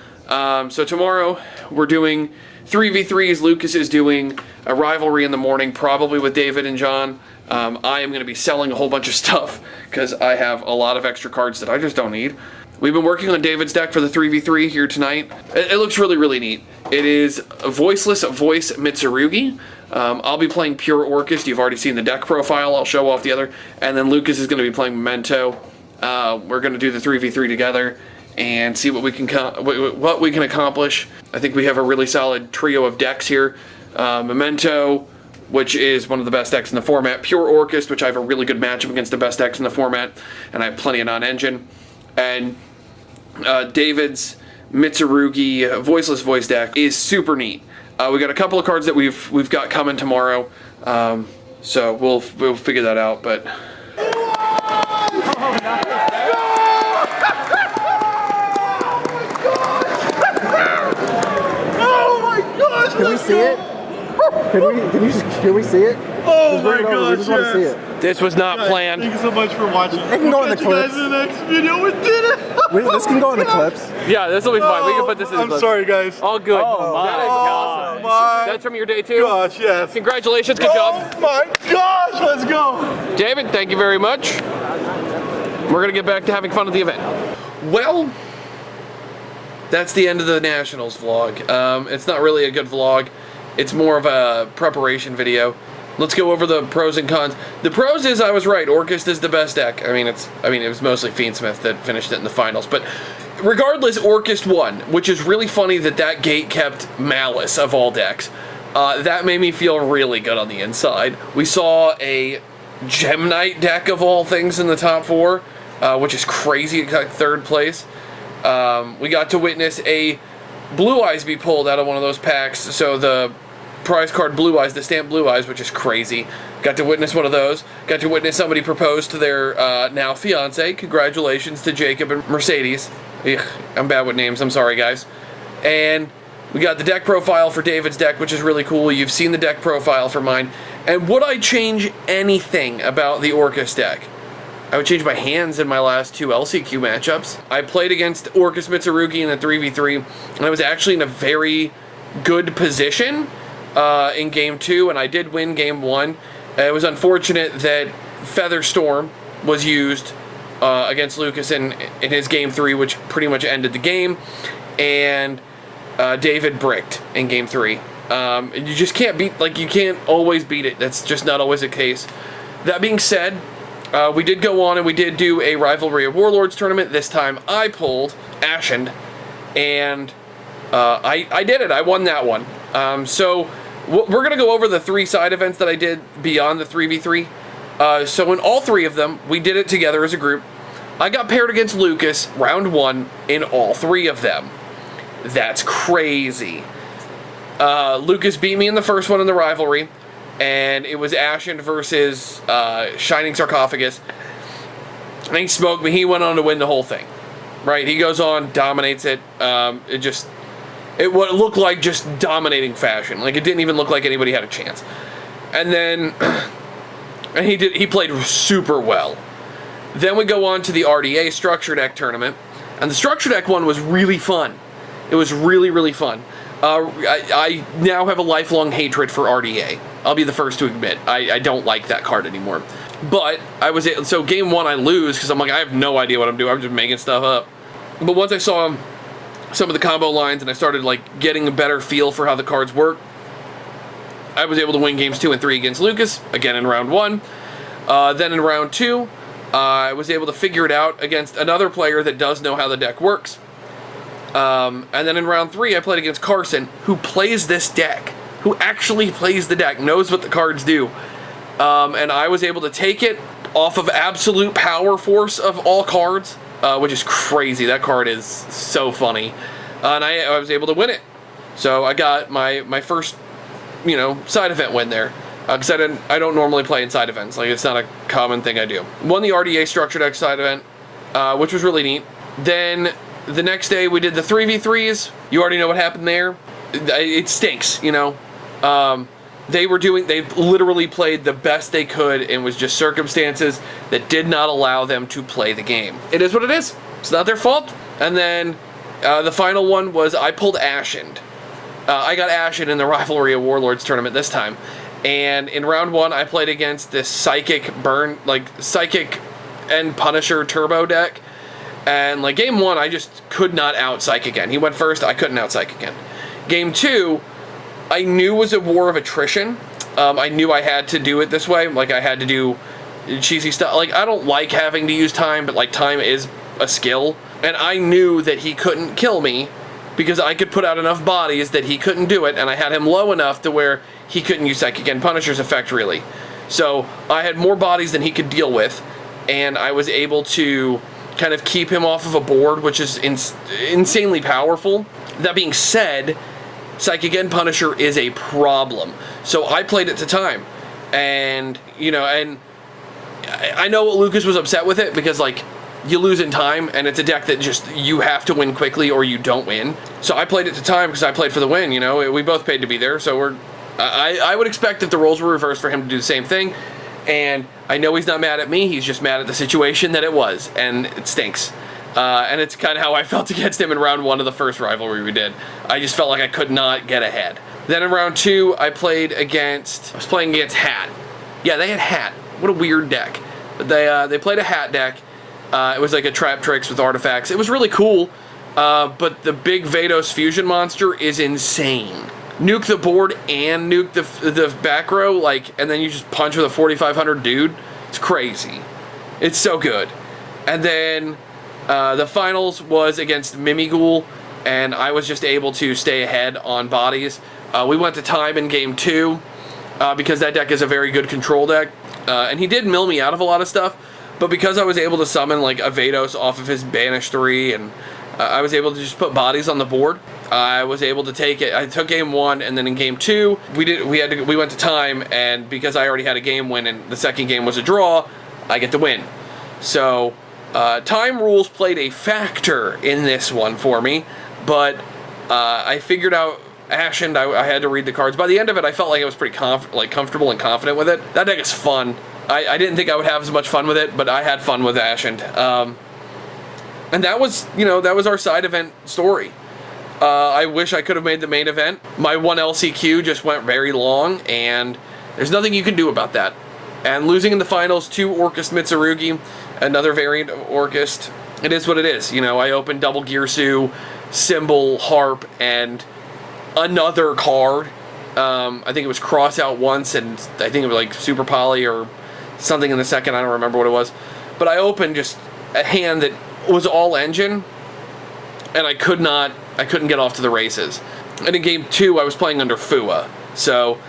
A: So tomorrow we're doing 3v3s, Lucas is doing a rivalry in the morning, probably with David and John. I am going to be selling a whole bunch of stuff because I have a lot of extra cards that I just don't need. We've been working on David's deck for the 3v3 here tonight. It looks really, really neat. It is a voiceless voice Mitsurugi. I'll be playing Pure Orchest. You've already seen the deck profile. I'll show off the other. And then Lucas is going to be playing Memento. We're going to do the 3v3 together and see what we can accomplish. I think we have a really solid trio of decks here. Memento, which is one of the best decks in the format. Pure Orchest, which I have a really good matchup against the best decks in the format. And I have plenty of non-engine. And David's Mitsurugi voiceless voice deck is super neat. We got a couple of cards that we've got coming tomorrow, so we'll figure that out. But
C: oh my gosh!
D: Can we see it? Can we see it?
C: Oh my gosh!
D: We just want to see it.
A: this was not planned.
C: Thank you so much for watching.
D: It can go in the
C: We'll catch
D: clips.
C: you guys in the next video. We did it!
D: This can go in the clips.
A: Yeah, this will be fine. We can put this in the
C: I'm
A: clips.
C: sorry, guys.
A: All good.
D: Oh, my
A: That is awesome.
C: my
A: That's from your day too?
C: gosh, yes.
A: Congratulations, good job.
C: Oh my gosh, let's go!
A: David, thank you very much. We're going to get back to having fun at the event. Well, that's the end of the Nationals vlog. It's not really a good vlog. It's more of a preparation video. Let's go over the pros and cons. The pros is I was right. Orchest is the best deck. I mean, it was mostly Fiendsmith that finished it in the finals. But regardless, Orchest won, which is really funny that gate kept Malice of all decks. That made me feel really good on the inside. We saw a Gem Knight deck of all things in the top 4, which is crazy. It got 3rd place. We got to witness a Blue Eyes be pulled out of one of those packs. So the prize card Blue Eyes, the stamp Blue Eyes, which is crazy. Got to witness one of those. Got to witness somebody propose to their now fiance. Congratulations to Jacob and Mercedes. Ugh, I'm bad with names. I'm sorry, guys. And we got the deck profile for David's deck, which is really cool. You've seen the deck profile for mine. And would I change anything about the Orchest deck? I would change my hands in my last 2 LCQ matchups. I played against Orchest Mitsurugi in the 3v3, and I was actually in a very good position in Game 2, and I did win Game 1. It was unfortunate that Feather Storm was used against Lucas in his Game 3, which pretty much ended the game, and David bricked in Game 3. You just can't beat, you can't always beat it. That's just not always the case. That being said, we did go on and we did do a Rivalry of Warlords tournament. This time I pulled Ashened, and I did it. I won that one. So we're going to go over the 3 side events that I did beyond the 3v3. So in all 3 of them, we did it together as a group. I got paired against Lucas, round 1, in all 3 of them. That's crazy. Lucas beat me in the first one in the Rivalry, and it was Ashen versus Shining Sarcophagus. And he smoked me. He went on to win the whole thing. Right? He goes on, dominates it. It what looked like just dominating fashion. Like, it didn't even look like anybody had a chance. And then and he played super well. Then we go on to the RDA Structure Deck tournament. And the Structure Deck one was really fun. It was really, really fun. I now have a lifelong hatred for RDA. I'll be the first to admit. I don't like that card anymore. But so Game 1 I lose because I'm like, I have no idea what I'm doing. I'm just making stuff up. But once I saw some of the combo lines and I started getting a better feel for how the cards work, I was able to win Games 2 and 3 against Lucas, again in round 1. Then in round 2, I was able to figure it out against another player that does know how the deck works. And then in round 3, I played against Carson, who plays this deck, who actually plays the deck, knows what the cards do. And I was able to take it off of absolute power force of all cards, which is crazy. That card is so funny. And I was able to win it. So I got my first, side event win there. Because I don't normally play in side events. It's not a common thing I do. Won the RDA Structure Deck side event, which was really neat. Then the next day we did the 3v3s. You already know what happened there. It stinks, They literally played the best they could, and was just circumstances that did not allow them to play the game. It is what it is. It's not their fault. And then the final one was I pulled Ashened. I got Ashen in the Rivalry of Warlords tournament this time. And in round 1, I played against this Psychic and Punisher turbo deck. And like game 1, I just could not out-psych again. He went first, I couldn't out-psych again. Game 2, I knew was a war of attrition. I knew I had to do it this way. Like, I had to do cheesy stuff. Like, I don't like having to use time, but like time is a skill. And I knew that he couldn't kill me because I could put out enough bodies that he couldn't do it, and I had him low enough to where he couldn't use Psychic and Punisher's effect, really. So I had more bodies than he could deal with, and I was able to kind of keep him off of a board, which is insanely powerful. That being said, Psychic and Punisher is a problem. So I played it to time, and, you know, and I know Lucas was upset with it because, like, you lose in time, and it's a deck that just, you have to win quickly or you don't win. So I played it to time because I played for the win, you know. We both paid to be there, so I would expect if the roles were reversed for him to do the same thing. And I know he's not mad at me, he's just mad at the situation that it was, and it stinks. And it's kind of how I felt against him in round 1 of the first rivalry we did. I just felt like I could not get ahead. Then in round 2, I was playing against Hat. Yeah, they had Hat. What a weird deck. But they played a Hat deck. It was like a Trap Tricks with artifacts. It was really cool, but the big Vados fusion monster is insane. Nuke the board and nuke the back row, like, and then you just punch with a 4500 dude. It's crazy. It's so good. And then the finals was against Mimighoul, and I was just able to stay ahead on bodies. We went to time in game 2 because that deck is a very good control deck, and he did mill me out of a lot of stuff. But because I was able to summon like a Vados off of his Banish 3, and I was able to just put bodies on the board, I was able to take it. I took game 1, and then in game 2, we went to time, and because I already had a game win and the second game was a draw, I get the win. So time rules played a factor in this one for me, but I figured out Ashen. I had to read the cards. By the end of it, I felt like I was pretty comfortable and confident with it. That deck is fun. I didn't think I would have as much fun with it, but I had fun with Ashen. And that was, you know, that was our side event story. I wish I could have made the main event. My one LCQ just went very long, and there's nothing you can do about that. And losing in the finals to Orcust Mitsurugi, another variant of Orcust, it is what it is. You know, I opened double Girsu, Symbol, Harp, and another card. I think it was Cross out once, and I think it was like Super Poly or something in the second. I don't remember what it was. But I opened just a hand that was all engine, and I couldn't get off to the races. And in game 2, I was playing under Fua, so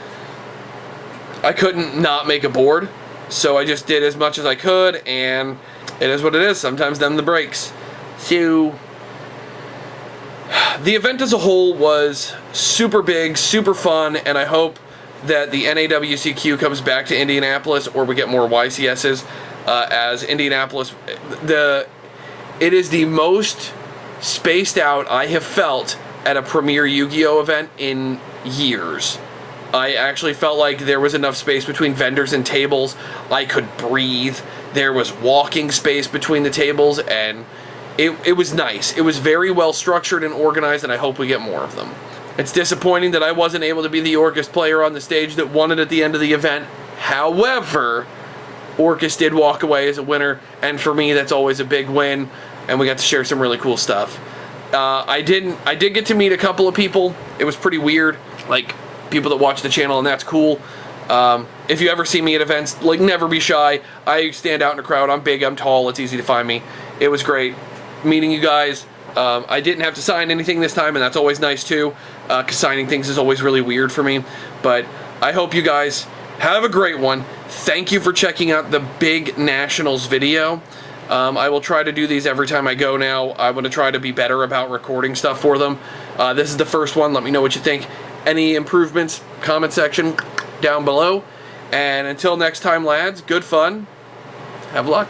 A: I couldn't not make a board. So I just did as much as I could, and it is what it is. Sometimes them the breaks. So the event as a whole was super big, super fun, and I hope that the NAWCQ comes back to Indianapolis, or we get more YCSs, as Indianapolis. It is the most spaced out I have felt at a premier Yu-Gi-Oh event in years. I actually felt like there was enough space between vendors and tables. I could breathe. There was walking space between the tables, and it was nice. It was very well structured and organized, and I hope we get more of them. It's disappointing that I wasn't able to be the Orcust player on the stage that won it at the end of the event. However, Orcust did walk away as a winner, and for me, that's always a big win, and we got to share some really cool stuff. I did get to meet a couple of people. It was pretty weird, like people that watch the channel, and that's cool. If you ever see me at events, like, never be shy. I stand out in a crowd. I'm big, I'm tall, it's easy to find me. It was great meeting you guys. I didn't have to sign anything this time, and that's always nice too, because signing things is always really weird for me. But I hope you guys have a great one. Thank you for checking out the big Nationals video. I will try to do these every time I go now. I'm going to try to be better about recording stuff for them. This is the first one. Let me know what you think. Any improvements, comment section down below. And until next time, lads, good fun. Have luck.